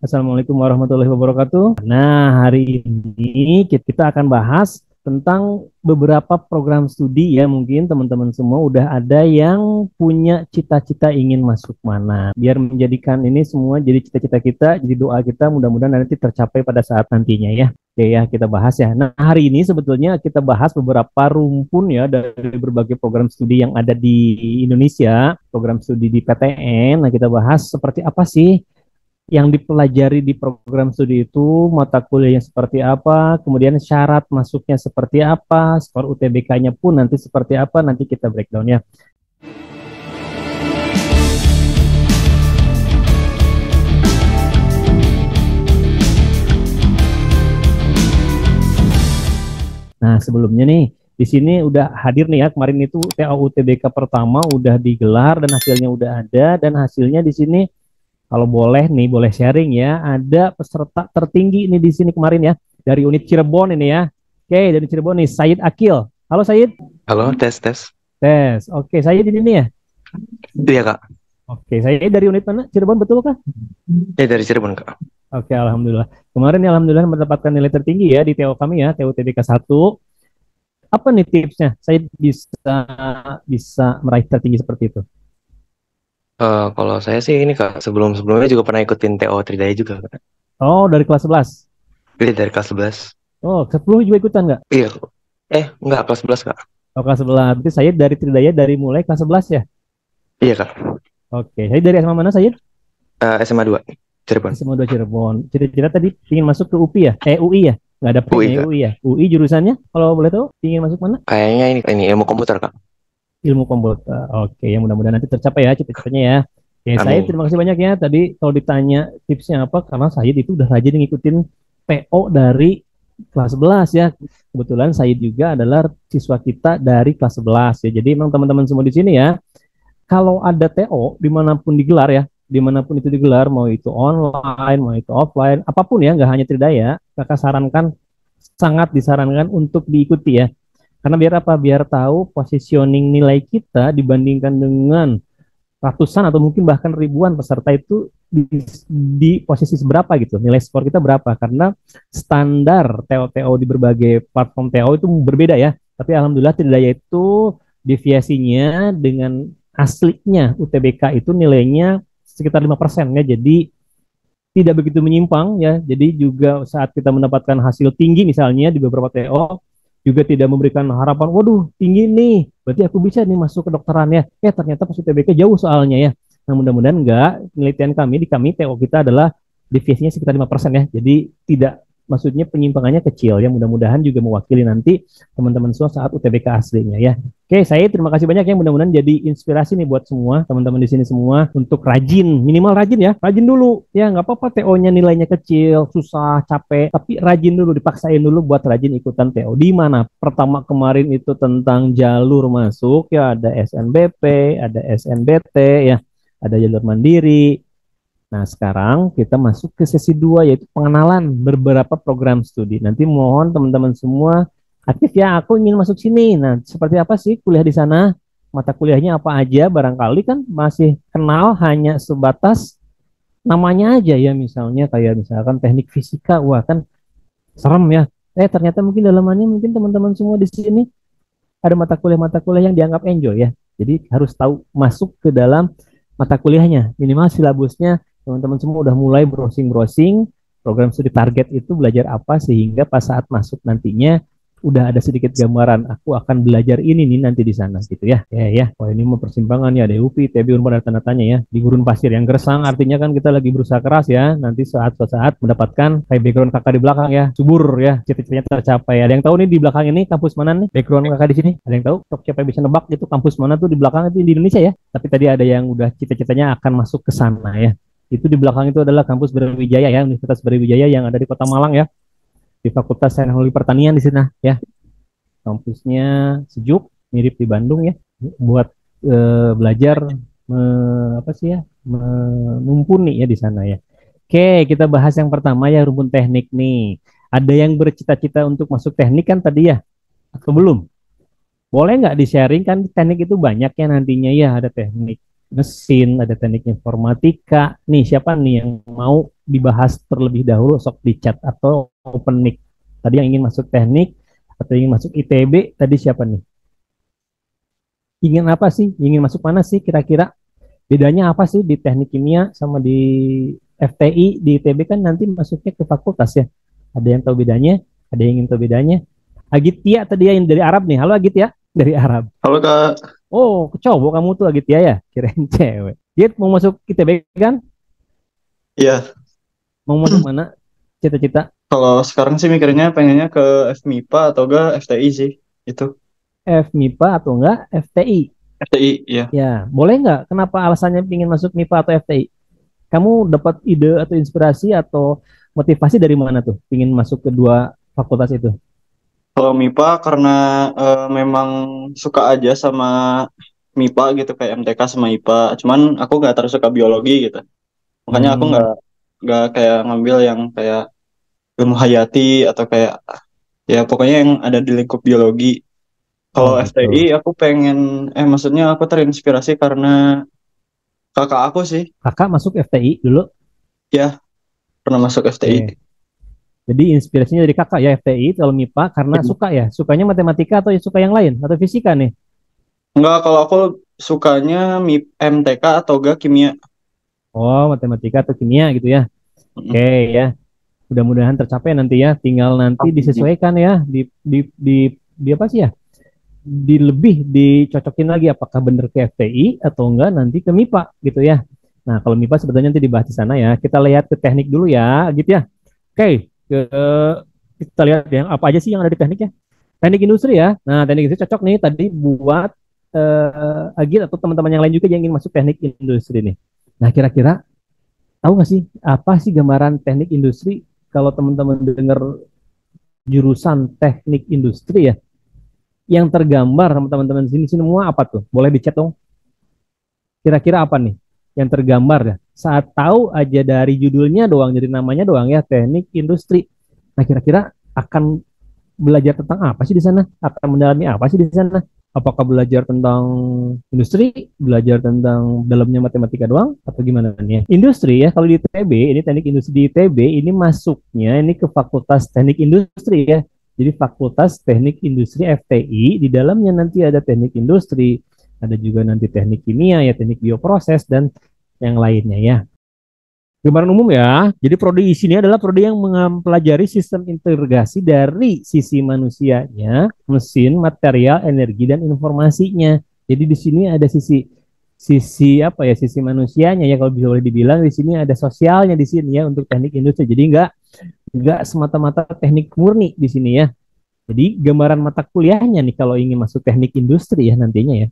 Assalamualaikum warahmatullahi wabarakatuh. Nah, hari ini kita akan bahas tentang beberapa program studi ya. Mungkin teman-teman semua udah ada yang punya cita-cita ingin masuk mana. Biar menjadikan ini semua jadi cita-cita kita, jadi doa kita mudah-mudahan nanti tercapai pada saat nantinya ya. Oke ya, kita bahas ya. Nah, hari ini sebetulnya kita bahas beberapa rumpun ya dari berbagai program studi yang ada di Indonesia, program studi di PTN. Nah, kita bahas seperti apa sih yang dipelajari di program studi itu, mata kuliahnya seperti apa, kemudian syarat masuknya seperti apa, skor UTBK-nya pun nanti seperti apa, nanti kita breakdown ya. Nah, sebelumnya nih, di sini udah hadir nih ya, kemarin itu TO UTBK pertama udah digelar dan hasilnya udah ada, dan hasilnya di sini kalau boleh nih, boleh sharing ya. Ada peserta tertinggi ini di sini kemarin ya, dari unit Cirebon ini ya. Oke, dari Cirebon nih, Said Akil. Halo Said. Halo, tes tes. Tes. Oke, Said di sini ya. Iya kak. Oke, saya dari unit mana? Cirebon betul kah? Dari Cirebon kak. Oke, alhamdulillah. Kemarin ya, alhamdulillah mendapatkan nilai tertinggi ya di TO kami ya, TO TBK 1. Apa nih tipsnya? Saya bisa bisa meraih tertinggi seperti itu. Kalau saya sih ini kak, sebelumnya juga pernah ikutin TO Tridaya juga kak. Oh, dari kelas 11. Iya dari kelas 11. Oh, 10 juga ikutan nggak? Iya. Enggak kelas 11 kak. Oh, kelas 11. Berarti saya dari Tridaya dari mulai kelas 11 ya? Iya kak. Oke, saya dari SMA mana saya? SMA 2 Cirebon. SMA 2 Cirebon. Cita-cita tadi ingin masuk ke UPI ya? UI ya? Nggak ada UI P-nya ya, kak. UI ya? UI jurusannya, kalau boleh tahu, ingin masuk mana? Kayaknya ini ilmu komputer kak. Ilmu komputer. Oke, yang mudah-mudahan nanti tercapai ya cita-citanya ya. Oke, saya Amin. terima kasih banyak ya. Tadi kalau ditanya tipsnya apa, karena saya itu udah rajin ngikutin PO dari kelas 11 ya. Kebetulan saya juga adalah siswa kita dari kelas 11 ya. Jadi memang teman-teman semua di sini ya, kalau ada TO dimanapun digelar ya, dimanapun itu digelar, mau itu online, mau itu offline, apapun ya, nggak hanya Tridaya, kakak sarankan, sangat disarankan untuk diikuti ya. Karena biar apa? Biar tahu positioning nilai kita dibandingkan dengan ratusan atau mungkin bahkan ribuan peserta itu di posisi seberapa gitu, nilai skor kita berapa, karena standar TO-TO di berbagai platform TO itu berbeda ya, tapi alhamdulillah Tridaya itu deviasinya dengan aslinya UTBK itu nilainya sekitar 5% ya, jadi tidak begitu menyimpang ya, jadi juga saat kita mendapatkan hasil tinggi misalnya di beberapa TO juga tidak memberikan harapan, waduh tinggi nih, berarti aku bisa nih masuk ke kedokteran ya. Ternyata pas UTBK jauh soalnya ya. Nah mudah-mudahan enggak, penelitian kami di kami TO kita adalah deviasinya sekitar 5% ya. Jadi tidak, maksudnya penyimpangannya kecil ya. Mudah-mudahan juga mewakili nanti teman-teman semua saat UTBK aslinya ya. Oke, saya terima kasih banyak ya. Mudah-mudahan jadi inspirasi nih buat semua teman-teman di sini semua untuk rajin, minimal rajin ya. Rajin dulu ya, nggak apa-apa TO-nya nilainya kecil, susah, capek, tapi rajin dulu, dipaksain dulu buat rajin ikutan TO. Di mana pertama kemarin itu tentang jalur masuk ya, ada SNBP, ada SNBT ya, ada jalur mandiri. Nah, sekarang kita masuk ke sesi 2 yaitu pengenalan beberapa program studi. Nanti mohon teman-teman semua aktif ya, aku ingin masuk sini. Nah, seperti apa sih kuliah di sana? Mata kuliahnya apa aja? Barangkali kan masih kenal hanya sebatas namanya aja ya, misalnya kayak misalkan teknik fisika. Wah, kan serem ya. Ternyata mungkin dalamannya mungkin teman-teman semua di sini ada mata kuliah yang dianggap enjoy ya. Jadi harus tahu masuk ke dalam mata kuliahnya. Minimal silabusnya teman-teman semua udah mulai browsing-browsing program studi target itu belajar apa, sehingga pas saat masuk nantinya udah ada sedikit gambaran, aku akan belajar ini nih nanti di sana gitu ya. Wah ini mau persimpangan ya, ada UPI, TB, Unpad, ada tanda tanya ya. Di gurun pasir yang gersang artinya kan kita lagi berusaha keras ya. Nanti saat mendapatkan kayak background kakak di belakang ya, subur ya, cita-citanya tercapai. Ada yang tahu nih di belakang ini kampus mana nih? Background kakak di sini? Ada yang tahu? Sok siapa yang bisa nebak itu kampus mana tuh di belakang itu di Indonesia ya? Tapi tadi ada yang udah cita-citanya akan masuk ke sana ya. Itu di belakang itu adalah kampus Brawijaya ya, Universitas Brawijaya yang ada di Kota Malang ya, di Fakultas Teknologi Pertanian di sana ya. Kampusnya sejuk, mirip di Bandung ya, buat belajar apa sih ya, mumpuni ya di sana ya. Oke, kita bahas yang pertama ya, rumpun teknik nih. Ada yang bercita-cita untuk masuk teknik kan tadi ya, atau belum? Boleh nggak di-sharing, kan teknik itu banyak ya nantinya ya, ada teknik mesin, ada teknik informatika. Nih siapa nih yang mau dibahas terlebih dahulu, sok di chat atau open mic. Tadi yang ingin masuk teknik atau ingin masuk ITB, tadi siapa nih? Ingin apa sih? Ingin masuk mana sih kira-kira? Bedanya apa sih di teknik kimia sama di FTI? Di ITB kan nanti masuknya ke fakultas ya. Ada yang tahu bedanya? Ada yang ingin tahu bedanya? Agitya tadi yang dari Arab nih. Halo Agitya, dari Arab. Halo Kak, Oh, cowok kamu tuh Agitya ya? Kirain cewek. Git mau masuk ITB kan? iya. Mau masuk mana? Cita-cita Kalau sekarang sih mikirnya pengennya ke FMIPA atau enggak FTI sih. Itu FMIPA atau enggak FTI? FTI ya. Ya, boleh nggak? Kenapa alasannya ingin masuk MIPA atau FTI? Kamu dapat ide atau inspirasi atau motivasi dari mana tuh? Ingin masuk kedua fakultas itu? Kalau MIPA karena memang suka aja sama MIPA gitu kayak MTK sama IPA. Cuman aku nggak terlalu suka biologi gitu. Makanya aku Hmm, nggak kayak ngambil yang kayak ilmu hayati atau kayak ya pokoknya yang ada di lingkup biologi. Kalau oh FTI gitu. aku pengen maksudnya aku terinspirasi karena kakak aku sih Kakak masuk FTI dulu? ya pernah masuk FTI. Oke. Jadi inspirasinya dari kakak ya FTI kalau MIPA karena suka ya? Sukanya matematika atau suka yang lain? Atau fisika nih? Enggak, kalau aku sukanya MTK atau enggak kimia. Oh, matematika atau kimia gitu ya? Oke Mm. ya. Mudah-mudahan tercapai nanti ya. Tinggal nanti Amin. disesuaikan ya. Di apa sih ya? Lebih dicocokin lagi apakah benar ke FTI atau enggak nanti ke MIPA gitu ya. Nah, kalau MIPA sebetulnya nanti dibahas di sana ya. Kita lihat ke teknik dulu ya, gitu ya. Oke, kita lihat ya apa aja sih yang ada di tekniknya. Teknik industri ya. Nah, teknik industri cocok nih tadi buat Agit atau teman-teman yang lain juga yang ingin masuk teknik industri nih. Nah, kira-kira tahu nggak sih apa sih gambaran teknik industri kalau teman-teman dengar jurusan teknik industri ya? Yang tergambar sama teman-teman di sini semua apa tuh? Boleh dicat dong. Kira-kira apa nih yang tergambar ya? Saat tahu aja dari judulnya doang, jadi namanya doang ya, teknik industri. Nah, kira-kira akan belajar tentang apa sih di sana? Akan mendalami apa sih di sana? Apakah belajar tentang industri, belajar tentang dalamnya matematika doang, atau gimana nih? Industri ya, kalau di ITB, ini teknik industri di ITB, ini masuknya ini ke Fakultas Teknik Industri ya. Jadi Fakultas Teknik Industri FTI, di dalamnya nanti ada teknik industri, ada juga nanti teknik kimia ya, teknik bioproses, dan yang lainnya ya. Gambaran umum ya. Jadi prodi di sini adalah prodi yang mempelajari sistem integrasi dari sisi manusianya, mesin, material, energi dan informasinya. Jadi di sini ada sisi sisi apa ya sisi manusianya ya kalau bisa boleh dibilang di sini ada sosialnya di sini ya untuk teknik industri. Jadi enggak semata-mata teknik murni di sini ya. Jadi gambaran mata kuliahnya nih kalau ingin masuk teknik industri ya nantinya ya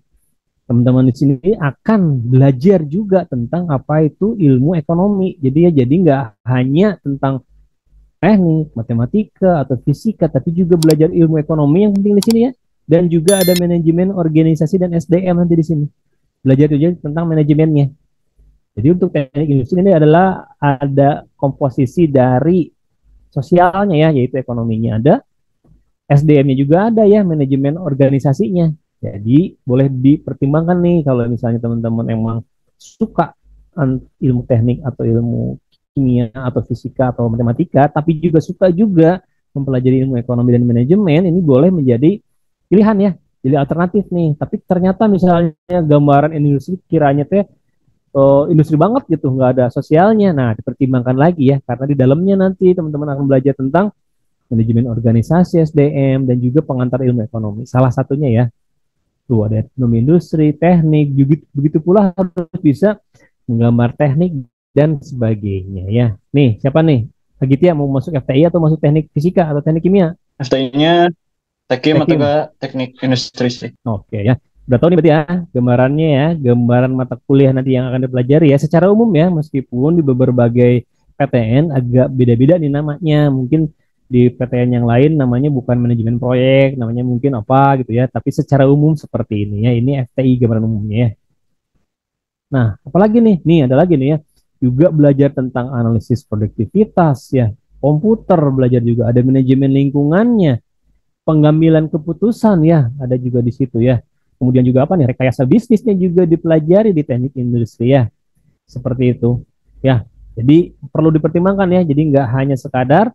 teman-teman di sini akan belajar juga tentang apa itu ilmu ekonomi. Jadi ya jadi nggak hanya tentang teknik, matematika atau fisika, tapi juga belajar ilmu ekonomi yang penting di sini ya. Dan juga ada manajemen organisasi dan SDM nanti di sini. Belajar juga tentang manajemennya. Jadi untuk teknik industri ini adalah ada komposisi dari sosialnya ya, yaitu ekonominya ada, SDM-nya juga ada ya, manajemen organisasinya. Jadi boleh dipertimbangkan nih kalau misalnya teman-teman emang suka ilmu teknik atau ilmu kimia atau fisika atau matematika, tapi juga suka juga mempelajari ilmu ekonomi dan manajemen, ini boleh menjadi pilihan ya, jadi alternatif nih. Tapi ternyata misalnya gambaran industri kiranya teh industri banget gitu, nggak ada sosialnya. Nah, dipertimbangkan lagi ya, karena di dalamnya nanti teman-teman akan belajar tentang manajemen organisasi SDM dan juga pengantar ilmu ekonomi. Salah satunya ya, tuh ada ekonomi industri, teknik, juga begitu pula harus bisa menggambar teknik dan sebagainya ya. Nih, siapa nih? Agitya mau masuk FTI atau masuk teknik fisika atau teknik kimia? FTI-nya Tekim atau Tekim. enggak teknik industri sih. Oke ya. Udah tahu nih berarti ya gambarannya ya, gambaran mata kuliah nanti yang akan dipelajari ya secara umum ya, meskipun di berbagai PTN agak beda-beda nih namanya. Mungkin di PTN yang lain namanya bukan manajemen proyek, namanya mungkin apa gitu ya, tapi secara umum seperti ini ya. Ini FTI gambaran umumnya ya. Nah, apalagi nih? Nih ada lagi nih ya. Juga belajar tentang analisis produktivitas ya. Komputer belajar juga ada manajemen lingkungannya, pengambilan keputusan ya, ada juga di situ ya. Kemudian juga apa nih? Rekayasa bisnisnya juga dipelajari di teknik industri ya. Seperti itu. Ya. Jadi perlu dipertimbangkan ya. Jadi nggak hanya sekadar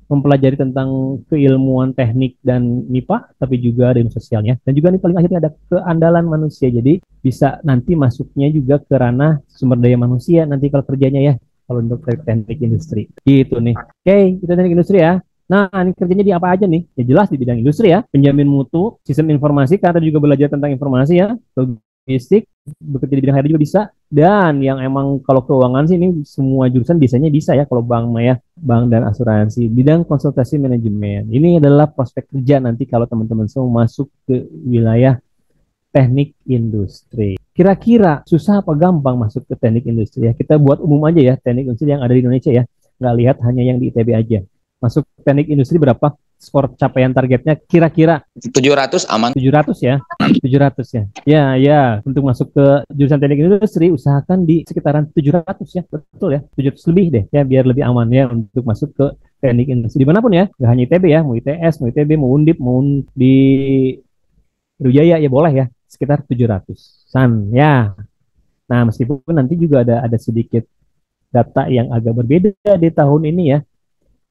mempelajari tentang keilmuan teknik dan MIPA, tapi juga ada ilmu sosialnya. Dan juga nih paling akhirnya ada keandalan manusia. Jadi bisa nanti masuknya juga ke ranah sumber daya manusia nanti kalau kerjanya ya. Kalau untuk teknik industri. Gitu nih. Oke, itu teknik industri ya. Nah, ini kerjanya di apa aja nih? Ya jelas di bidang industri ya. Penjamin mutu, sistem informasi, karena juga belajar tentang informasi ya. Logistik, bekerja di bidang HR juga bisa. Dan yang emang kalau keuangan sih ini semua jurusan biasanya bisa ya kalau bank ya, bank dan asuransi. Bidang konsultasi manajemen. Ini adalah prospek kerja nanti kalau teman-teman semua masuk ke wilayah teknik industri. Kira-kira susah apa gampang masuk ke teknik industri ya? Kita buat umum aja ya, teknik industri yang ada di Indonesia ya. Nggak lihat hanya yang di ITB aja. Masuk teknik industri berapa? Skor capaian targetnya kira-kira 700 aman. 700 ya. 700 ya. Ya, ya. Untuk masuk ke jurusan teknik industri, usahakan di sekitaran 700 ya. Betul ya. 700 lebih deh ya, biar lebih aman ya untuk masuk ke teknik industri. Dimanapun ya. Nggak hanya ITB ya. Mau ITS, mau ITB, mau Undip, mau di Sriwijaya ya boleh ya. Sekitar 700-an ya. Nah, meskipun nanti juga ada sedikit data yang agak berbeda di tahun ini ya.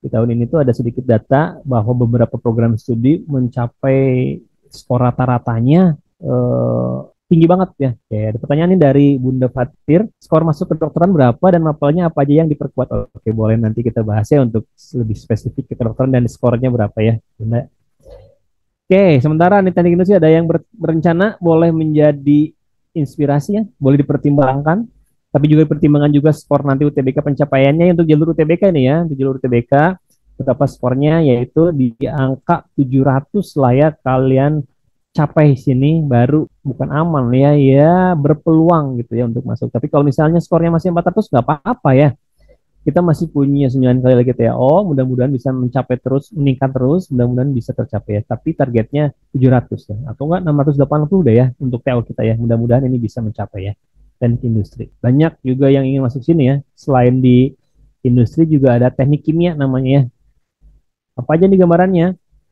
Di tahun ini tuh ada sedikit data bahwa beberapa program studi mencapai skor rata-ratanya tinggi banget ya. Kayak ada pertanyaan ini dari Bunda Fatir, skor masuk kedokteran berapa dan mapelnya apa aja yang diperkuat? Oke, boleh nanti kita bahas ya untuk lebih spesifik ke kedokteran dan skornya berapa ya, Bunda. Oke, sementara nih teknik industri ada yang berencana boleh menjadi inspirasi ya, boleh dipertimbangkan. Tapi juga pertimbangan juga skor nanti UTBK pencapaiannya untuk jalur UTBK ini ya, untuk jalur UTBK berapa skornya yaitu di angka 700 lah ya kalian capai sini baru bukan aman ya ya berpeluang gitu ya untuk masuk. Tapi kalau misalnya skornya masih 400 nggak apa-apa ya. Kita masih punya 9 kali lagi TO, mudah-mudahan bisa mencapai terus, meningkat terus, mudah-mudahan bisa tercapai ya. Tapi targetnya 700 ya, atau enggak 680 udah ya untuk TO kita ya. Mudah-mudahan ini bisa mencapai ya. Teknik industri. Banyak juga yang ingin masuk sini ya. Selain di industri juga ada teknik kimia namanya ya. Apa aja nih gambarannya?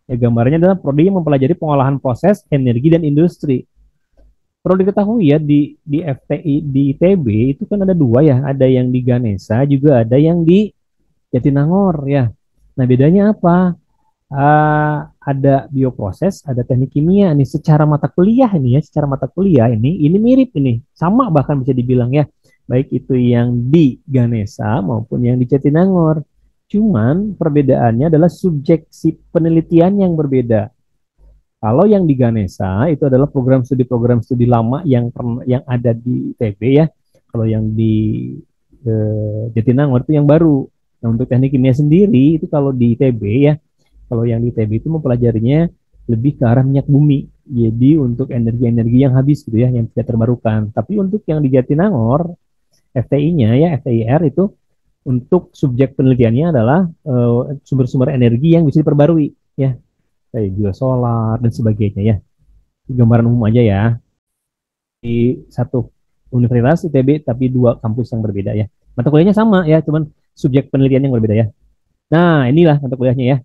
Ya gambarannya adalah prodi yang mempelajari pengolahan proses, energi dan industri. Perlu diketahui ya di FTI di ITB itu kan ada dua ya, ada yang di Ganesha juga ada yang di Jatinangor ya. Nah bedanya apa? Ada bioproses, ada teknik kimia nih secara mata kuliah ini ya, secara mata kuliah ini mirip ini, sama bahkan bisa dibilang ya, baik itu yang di Ganesha maupun yang di Jatinangor. Cuman perbedaannya adalah subjeksi penelitian yang berbeda. Kalau yang di Ganesha itu adalah program studi lama yang ada di ITB ya. Kalau yang di Jatinangor itu yang baru. Nah, untuk teknik kimia sendiri itu kalau di ITB ya, kalau yang di ITB itu mempelajarinya lebih ke arah minyak bumi. Jadi untuk energi-energi yang habis gitu ya, yang tidak terbarukan. Tapi untuk yang di Jatinangor, FTI-nya ya, FTIR itu untuk subjek penelitiannya adalah sumber-sumber energi yang bisa diperbarui ya, kayak juga solar dan sebagainya ya. Gambaran umum aja ya. Di satu universitas ITB tapi dua kampus yang berbeda ya. Mata kuliahnya sama ya, cuman subjek penelitian yang berbeda ya. Nah, inilah mata kuliahnya ya.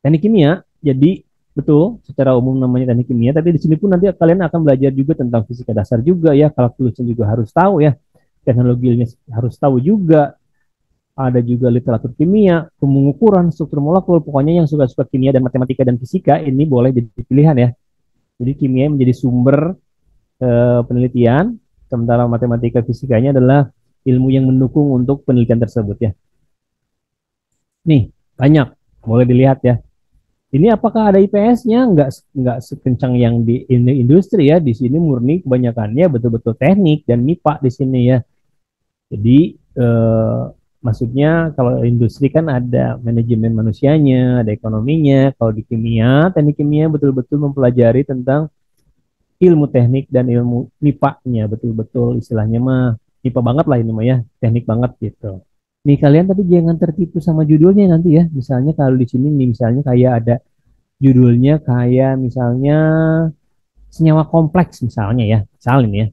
Teknik kimia, jadi betul secara umum namanya teknik kimia, tapi di sini pun nanti kalian akan belajar juga tentang fisika dasar juga ya, kalkulusnya juga harus tahu ya, teknologinya harus tahu juga, ada juga literatur kimia, pengukuran, struktur molekul, pokoknya yang suka-suka kimia dan matematika dan fisika ini boleh jadi pilihan ya. Jadi kimia menjadi sumber penelitian, sementara matematika fisikanya adalah ilmu yang mendukung untuk penelitian tersebut ya. Nih, banyak, boleh dilihat ya. Ini apakah ada IPS-nya? Enggak sekencang yang di industri ya. Di sini murni kebanyakannya betul-betul teknik dan MIPA di sini ya. Jadi maksudnya kalau industri kan ada manajemen manusianya, ada ekonominya. Kalau di kimia, teknik kimia betul-betul mempelajari tentang ilmu teknik dan ilmu MIPA-nya, betul-betul istilahnya mah MIPA banget lah ini mah ya, teknik banget gitu. Nih kalian tapi jangan tertipu sama judulnya nanti ya. Misalnya kalau di sini nih misalnya kayak ada judulnya kayak misalnya senyawa kompleks misalnya ya, misalnya ya.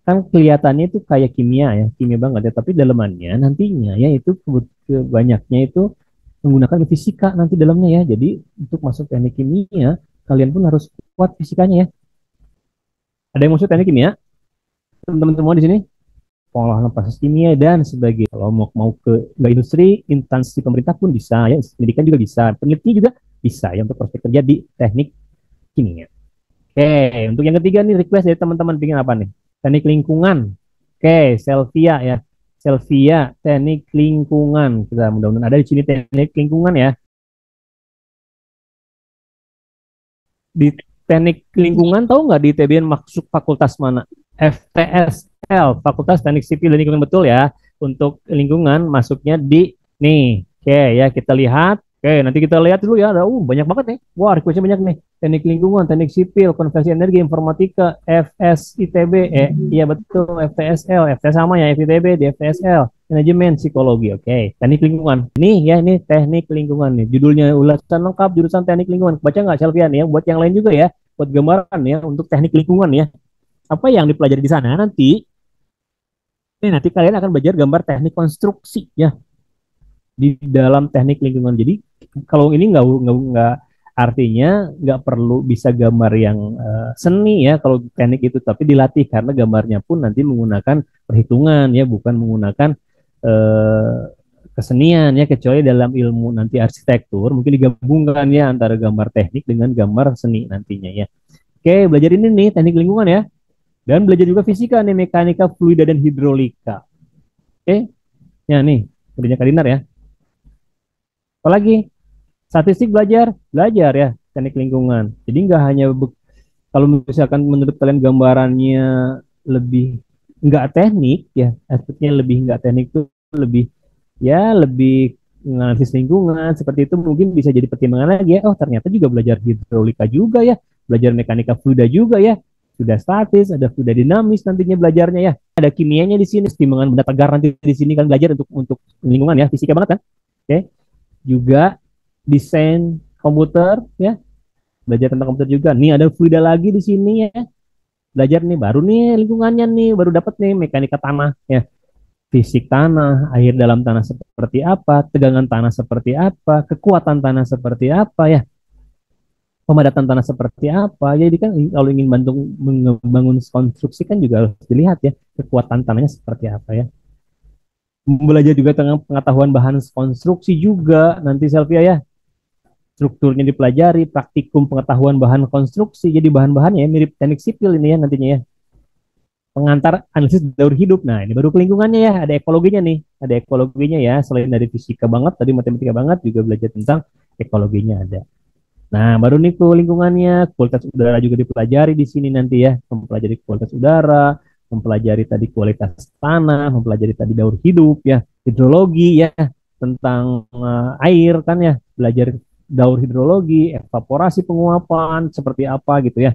Kan kelihatannya itu kayak kimia ya, kimia banget ya, tapi dalamannya nantinya ya itu banyaknya itu menggunakan fisika nanti dalamnya ya. Jadi untuk masuk teknik kimia kalian pun harus kuat fisikanya ya. Ada yang masuk teknik kimia? Teman-teman semua di sini? pengolahan proses kimia dan sebagainya. Kalau mau ke nggak industri, instansi pemerintah pun bisa ya, pendidikan juga bisa, peneliti juga bisa ya untuk prospek kerja di teknik kimia. Oke, untuk yang ketiga nih request dari teman-teman bikin apa nih? Teknik lingkungan. Oke, Selvia ya. Selvia, teknik lingkungan. Kita mudah-mudahan ada di sini teknik lingkungan ya. Di teknik lingkungan tahu nggak di TBN masuk fakultas mana? FTSL, Fakultas Teknik Sipil dan Lingkungan, betul ya. Untuk lingkungan masuknya di nih. Oke ya, kita lihat. Oke, nanti kita lihat dulu ya. Ada banyak banget nih. Wah, requestnya banyak nih. Teknik lingkungan, teknik sipil, konversi energi, informatika, FSITB, iya betul, FTSL, FTS sama ya, FITB di FTSL, manajemen psikologi. Oke, teknik lingkungan. Nih ya, ini teknik lingkungan nih. Judulnya ulasan lengkap jurusan teknik lingkungan. Baca nggak Shelvian ya? Buat yang lain juga ya, buat gambaran ya untuk teknik lingkungan ya. Apa yang dipelajari di sana nanti? Ini nanti kalian akan belajar gambar teknik konstruksi ya di dalam teknik lingkungan. Jadi kalau ini nggak artinya nggak perlu bisa gambar yang seni ya kalau teknik itu, tapi dilatih karena gambarnya pun nanti menggunakan perhitungan ya, bukan menggunakan uh, kesenian ya, kecuali dalam ilmu nanti arsitektur mungkin digabungkan ya antara gambar teknik dengan gambar seni nantinya ya. Oke, belajar ini nih teknik lingkungan ya, dan belajar juga fisika nih, mekanika fluida dan hidrolika. Oke, ya nih udah Kadinar ya. Apalagi statistik belajar ya teknik lingkungan. Jadi nggak hanya kalau misalkan menurut kalian gambarannya lebih nggak teknik ya, aspeknya lebih nggak teknik itu lebih ya lebih menganalisis lingkungan seperti itu, mungkin bisa jadi pertimbangan lagi ya. Oh ternyata juga belajar hidrolika juga ya, belajar mekanika fluida juga ya, sudah statis, ada fluida dinamis nantinya belajarnya ya, ada kimianya di sini, timbangan benda tegar nanti di sini kan belajar untuk lingkungan ya, fisika banget kan. Oke, juga desain komputer ya, belajar tentang komputer juga. Nih ada fluida lagi di sini ya, belajar nih baru nih lingkungannya nih, baru dapat nih mekanika tanah ya, fisik tanah, air dalam tanah seperti apa, tegangan tanah seperti apa, kekuatan tanah seperti apa ya, pemadatan tanah seperti apa. Jadi kan kalau ingin bantu membangun konstruksi kan juga harus dilihat ya kekuatan tanahnya seperti apa ya. Belajar juga tentang pengetahuan bahan konstruksi juga nanti Selvia ya, strukturnya dipelajari, praktikum pengetahuan bahan konstruksi, jadi bahan-bahannya mirip teknik sipil ini ya nantinya ya. Pengantar analisis daur hidup. Nah, ini baru ke lingkungannya ya, ada ekologinya nih. Ada ekologinya ya, selain dari fisika banget, tadi matematika banget, juga belajar tentang ekologinya ada. Nah, baru nih ke lingkungannya, kualitas udara juga dipelajari di sini nanti ya, mempelajari kualitas udara, mempelajari tadi kualitas tanah, mempelajari tadi daur hidup ya, hidrologi ya, tentang air kan ya, belajar daur hidrologi, evaporasi penguapan seperti apa gitu ya,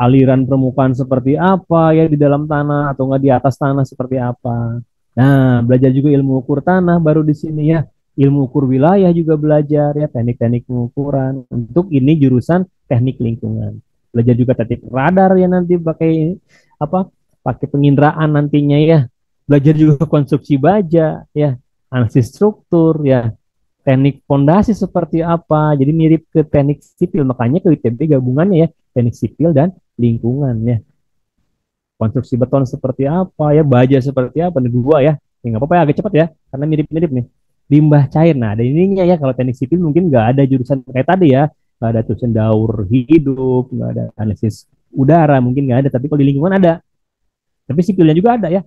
aliran permukaan seperti apa ya di dalam tanah atau enggak di atas tanah seperti apa. Nah, belajar juga ilmu ukur tanah baru di sini ya. Ilmu ukur wilayah juga belajar ya, teknik-teknik pengukuran. Untuk ini jurusan teknik lingkungan. Belajar juga teknik radar ya nanti pakai apa? Pakai penginderaan nantinya ya. Belajar juga konstruksi baja ya, analisis struktur ya, teknik fondasi seperti apa. Jadi mirip ke teknik sipil, makanya ke ITB gabungannya ya, teknik sipil dan lingkungan ya. Konstruksi beton seperti apa ya, baja seperti apa, ada dua ya. Ya nggak apa-apa ya, agak cepat ya, karena mirip-mirip nih. Limbah cair, nah ada ininya ya, kalau teknik sipil mungkin nggak ada jurusan kayak tadi ya, nggak ada tulisan daur hidup, nggak ada analisis udara, mungkin nggak ada, tapi kalau di lingkungan ada. Tapi sipilnya juga ada ya.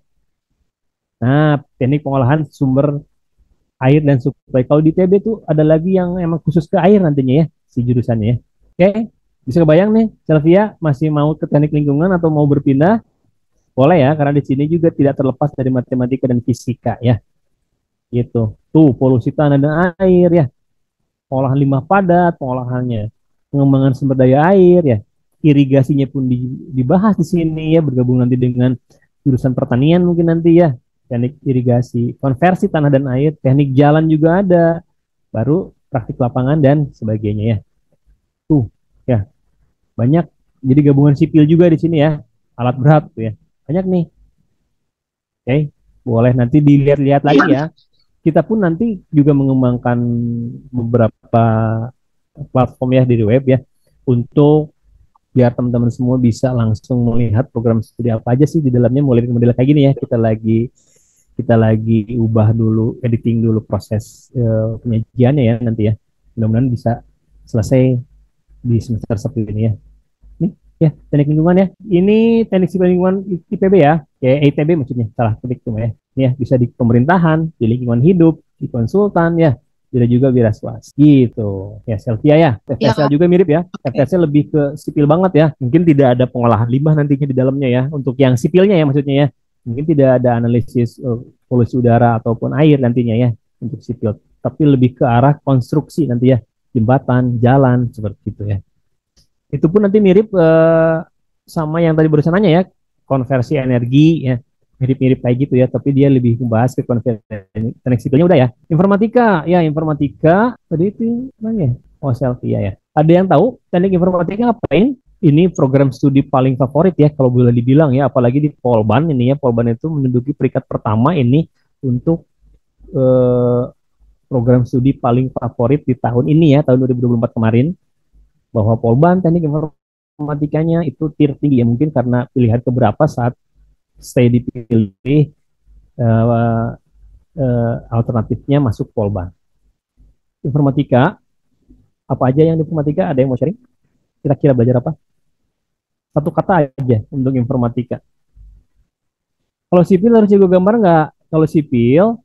Nah, teknik pengolahan sumber air dan suplai. Kalau di TB tuh ada lagi yang emang khusus ke air nantinya ya, si jurusannya ya. Oke, bisa kebayang nih, Selvia masih mau ke teknik lingkungan atau mau berpindah? Boleh ya, karena di sini juga tidak terlepas dari matematika dan fisika ya. Gitu. Tuh, polusi tanah dan air ya, pengolahan limbah padat, pengolahannya, pengembangan sumber daya air ya, irigasinya pun dibahas di sini ya, bergabung nanti dengan jurusan pertanian mungkin nanti ya, teknik irigasi, konversi tanah dan air, teknik jalan juga ada, baru praktik lapangan dan sebagainya ya. Tuh, ya banyak. Jadi gabungan sipil juga di sini ya, alat berat tuh ya, banyak nih. Oke, boleh nanti dilihat-lihat lagi ya. Kita pun nanti juga mengembangkan beberapa platform ya di web ya, untuk biar teman-teman semua bisa langsung melihat program studi apa aja sih di dalamnya, mulai dari model kayak gini ya. Kita lagi ubah dulu, editing dulu proses penyajiannya ya nanti ya. Mudah-mudahan bisa selesai di semester 1 ini ya. Nih ya, teknik lingkungan ya. Ini teknik sipil lingkungan IPB ya. Kayak ITB maksudnya, salah ketik tuh ya. Ini ya, bisa di pemerintahan, di lingkungan hidup, di konsultan ya. Bisa juga wira swasta gitu. Ya, Selvia ya. FTSL juga mirip ya. FTSL lebih ke sipil banget ya. Mungkin tidak ada pengolahan limbah nantinya di dalamnya ya. Untuk yang sipilnya ya maksudnya ya. Mungkin tidak ada analisis polusi udara ataupun air nantinya ya untuk sipil. Tapi lebih ke arah konstruksi nanti ya. Jembatan, jalan, seperti itu ya. Itu pun nanti mirip sama yang tadi barusan nanya ya, konversi energi ya, mirip-mirip kayak gitu ya, tapi dia lebih membahas ke konversi teknik sipilnya udah ya. Informatika tadi itu mana ya? Oh, Selvia ya. Ada yang tahu teknik informatika ngapain? Ini program studi paling favorit ya kalau boleh dibilang ya, apalagi di Polban ini ya. Polban itu menduduki peringkat pertama ini untuk program studi paling favorit di tahun ini ya, tahun 2024 kemarin. Bahwa Polban teknik informatikanya itu tier tinggi ya, mungkin karena pilihan keberapa saat stay dipilih alternatifnya masuk Polban. Informatika, apa aja yang di informatika? Ada yang mau sharing? Kira-kira belajar apa? Satu kata aja untuk informatika. Kalau sipil harus jago gambar nggak? Kalau sipil,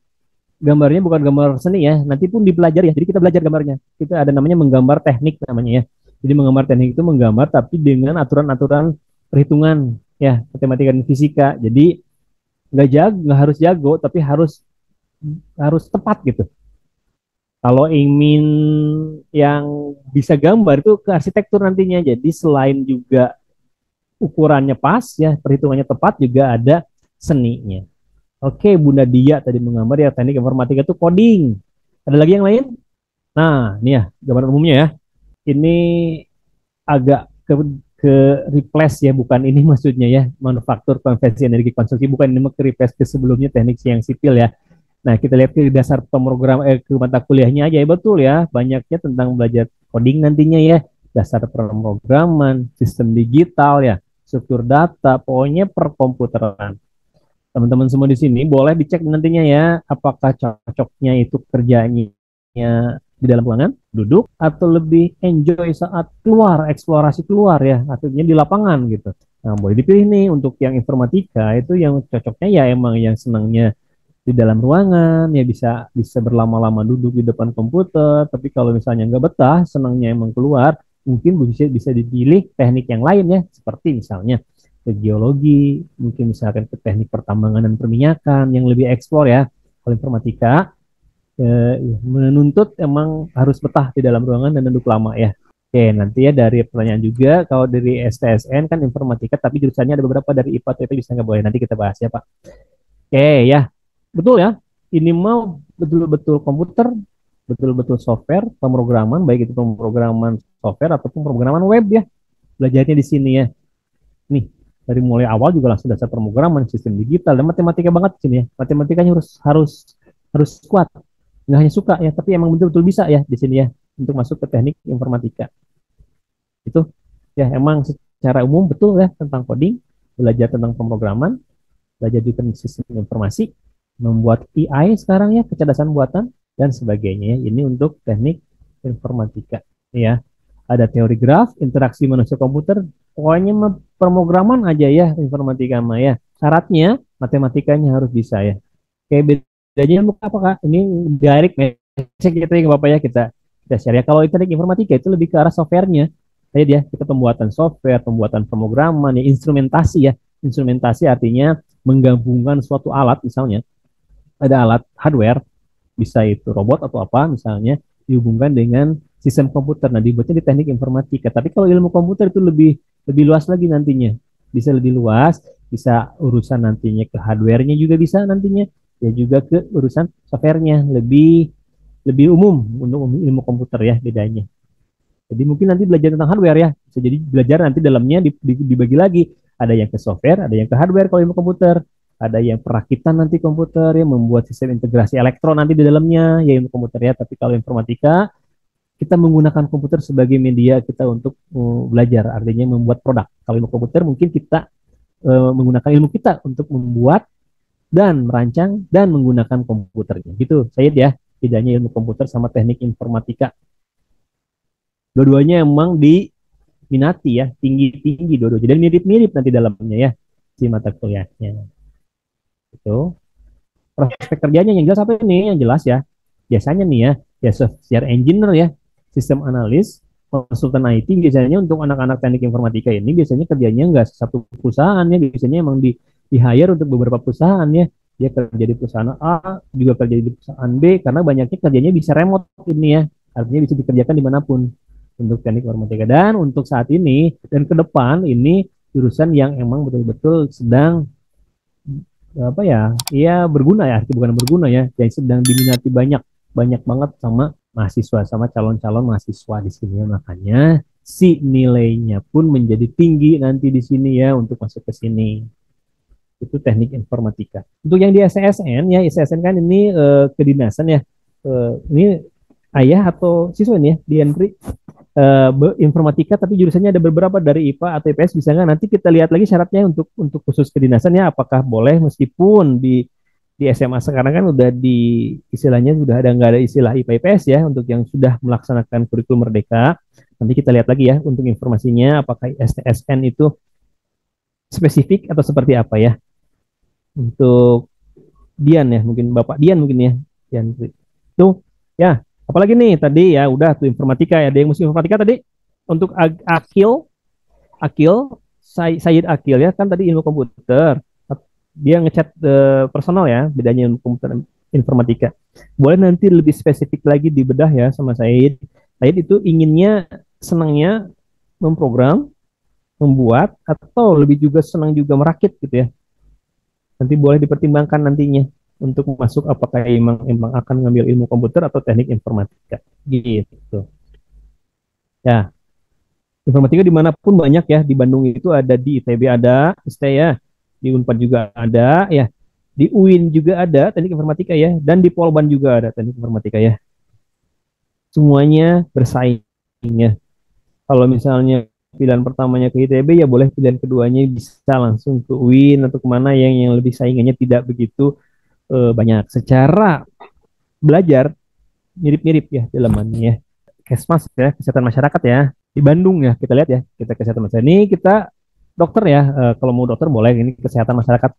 gambarnya bukan gambar seni ya, nanti pun dipelajari ya. Jadi kita belajar gambarnya. Kita ada namanya menggambar teknik namanya ya. Jadi menggambar teknik itu menggambar tapi dengan aturan-aturan perhitungan ya, matematika dan fisika. Jadi nggak harus jago, tapi harus tepat gitu. Kalau ingin yang bisa gambar itu ke arsitektur nantinya. Jadi selain juga ukurannya pas ya, perhitungannya tepat, juga ada seninya. Oke, Bunda Dia tadi menggambar ya, teknik informatika itu coding. Ada lagi yang lain? Nah, ini ya gambaran umumnya ya. Ini agak ke replace ya, bukan ini maksudnya ya, manufaktur konversi energi konstruksi, bukan ini ke replace ke sebelumnya teknik yang sipil ya. Nah, kita lihat ke dasar pemrogram ke mata kuliahnya aja ya, betul ya, banyaknya tentang belajar coding nantinya ya, dasar pemrograman, sistem digital ya, struktur data, pokoknya perkomputeran. Teman-teman semua di sini boleh dicek nantinya ya, apakah cocoknya itu kerjanya di dalam ruangan, duduk, atau lebih enjoy saat keluar, eksplorasi keluar ya, artinya di lapangan gitu. Nah, boleh dipilih nih untuk yang informatika, itu yang cocoknya ya emang yang senangnya di dalam ruangan, ya bisa berlama-lama duduk di depan komputer, tapi kalau misalnya nggak betah, senangnya emang keluar, mungkin bisa dipilih teknik yang lain ya, seperti misalnya ke geologi, mungkin misalkan ke teknik pertambangan dan perminyakan yang lebih eksplor ya. Kalau informatika menuntut emang harus betah di dalam ruangan dan duduk lama ya. Oke, nanti ya dari pertanyaan juga, kalau dari STSN kan informatika, tapi jurusannya ada beberapa dari IPA, TP bisa nggak boleh, nanti kita bahas ya Pak. Oke ya, betul ya, ini mau betul-betul komputer, betul-betul software, pemrograman, baik itu pemrograman software ataupun pemrograman web ya, belajarnya di sini ya. Nih, dari mulai awal juga langsung dasar pemrograman, sistem digital, dan matematika banget di sini ya. Matematikanya harus kuat. Nggak hanya suka ya, tapi emang betul-betul bisa ya di sini ya untuk masuk ke teknik informatika. Itu ya emang secara umum betul ya tentang coding, belajar tentang pemrograman, belajar juga sistem informasi, membuat AI sekarang ya, kecerdasan buatan dan sebagainya. Ini untuk teknik informatika ya. Ada teori graf, interaksi manusia komputer, pokoknya pemrograman aja ya informatika mah ya. Syaratnya matematikanya harus bisa ya. Kayak bedanya apa Kak? Ini direct message gitu ya Bapak ya, kita share ya. Kalau teknik informatika itu lebih ke arah softwarenya. Saya dia kita pembuatan software, pembuatan pemrograman ya, instrumentasi ya. Instrumentasi artinya menggabungkan suatu alat, misalnya ada alat hardware, bisa itu robot atau apa misalnya, dihubungkan dengan sistem komputer. Nah, dibuatnya di teknik informatika. Tapi kalau ilmu komputer itu lebih luas lagi nantinya. Bisa lebih luas, bisa urusan nantinya ke hardware-nya juga bisa nantinya, ya juga ke urusan software-nya, lebih umum untuk ilmu komputer ya bedanya. Jadi mungkin nanti belajar tentang hardware ya, bisa jadi belajar nanti dalamnya dibagi lagi. Ada yang ke software, ada yang ke hardware kalau ilmu komputer, ada yang perakitan nanti komputer ya, membuat sistem integrasi elektron nanti di dalamnya ya ilmu komputer ya. Tapi kalau informatika kita menggunakan komputer sebagai media kita untuk belajar, artinya membuat produk. Kalau ilmu komputer mungkin kita menggunakan ilmu kita untuk membuat dan merancang dan menggunakan komputernya. Gitu, Said ya. Bedanya ilmu komputer sama teknik informatika. Dua-duanya emang diminati ya, tinggi-tinggi dua-duanya. Dan mirip-mirip nanti dalamnya ya, si mata kuliahnya. Itu. Prospek kerjanya yang jelas apa ini? Yang jelas ya. Biasanya nih ya software engineer ya, sistem analis, konsultan IT biasanya untuk anak-anak teknik informatika ini biasanya kerjanya nggak satu perusahaan ya, biasanya emang di hire untuk beberapa perusahaan ya. Dia kerja di perusahaan A, juga kerja di perusahaan B, karena banyaknya kerjanya bisa remote ini ya. Artinya bisa dikerjakan dimanapun untuk teknik informatika. Dan untuk saat ini dan ke depan ini jurusan yang emang betul-betul sedang apa ya, iya berguna ya, bukan berguna ya, yang sedang diminati banyak banget sama mahasiswa, sama calon-calon mahasiswa di sini ya. Makanya si nilainya pun menjadi tinggi nanti di sini ya untuk masuk ke sini. Itu teknik informatika. Untuk yang di SSN ya, SSN kan ini kedinasan ya. Ini ayah atau siswa ini ya di Andri informatika tapi jurusannya ada beberapa dari IPA atau IPS, bisa nggak? Nanti kita lihat lagi syaratnya untuk khusus kedinasan ya, apakah boleh, meskipun di SMA sekarang kan udah di istilahnya sudah ada, nggak ada istilah IPA IPS ya untuk yang sudah melaksanakan kurikulum merdeka. Nanti kita lihat lagi ya untuk informasinya apakah STSN itu spesifik atau seperti apa ya. Untuk Dian ya, mungkin Bapak Dian mungkin ya. Dian tuh ya. Apalagi nih tadi ya udah tuh informatika ya, ada yang musim informatika tadi. Untuk Akil Said Akil ya, kan tadi ilmu komputer. Dia ngechat personal ya, bedanya ilmu komputer informatika. Boleh nanti lebih spesifik lagi dibedah ya sama Said. Said itu inginnya, senangnya memprogram, membuat, atau lebih juga senang juga merakit gitu ya. Nanti boleh dipertimbangkan nantinya untuk masuk apakah emang akan ngambil ilmu komputer atau teknik informatika gitu ya. Informatika dimanapun banyak ya, di Bandung itu ada, di ITB ada ST ya, di Unpad juga ada ya, di UIN juga ada teknik informatika ya, dan di Polban juga ada teknik informatika ya. Semuanya bersaing ya. Kalau misalnya pilihan pertamanya ke ITB ya boleh pilihan keduanya bisa langsung ke UIN atau kemana yang lebih saingannya tidak begitu banyak. Secara belajar mirip-mirip ya dalamannya ya. Kesmas ya, kesehatan masyarakat ya, di Bandung ya, kita lihat ya, kita kesehatan masyarakat ini, kita dokter ya, kalau mau dokter boleh, ini kesehatan masyarakat,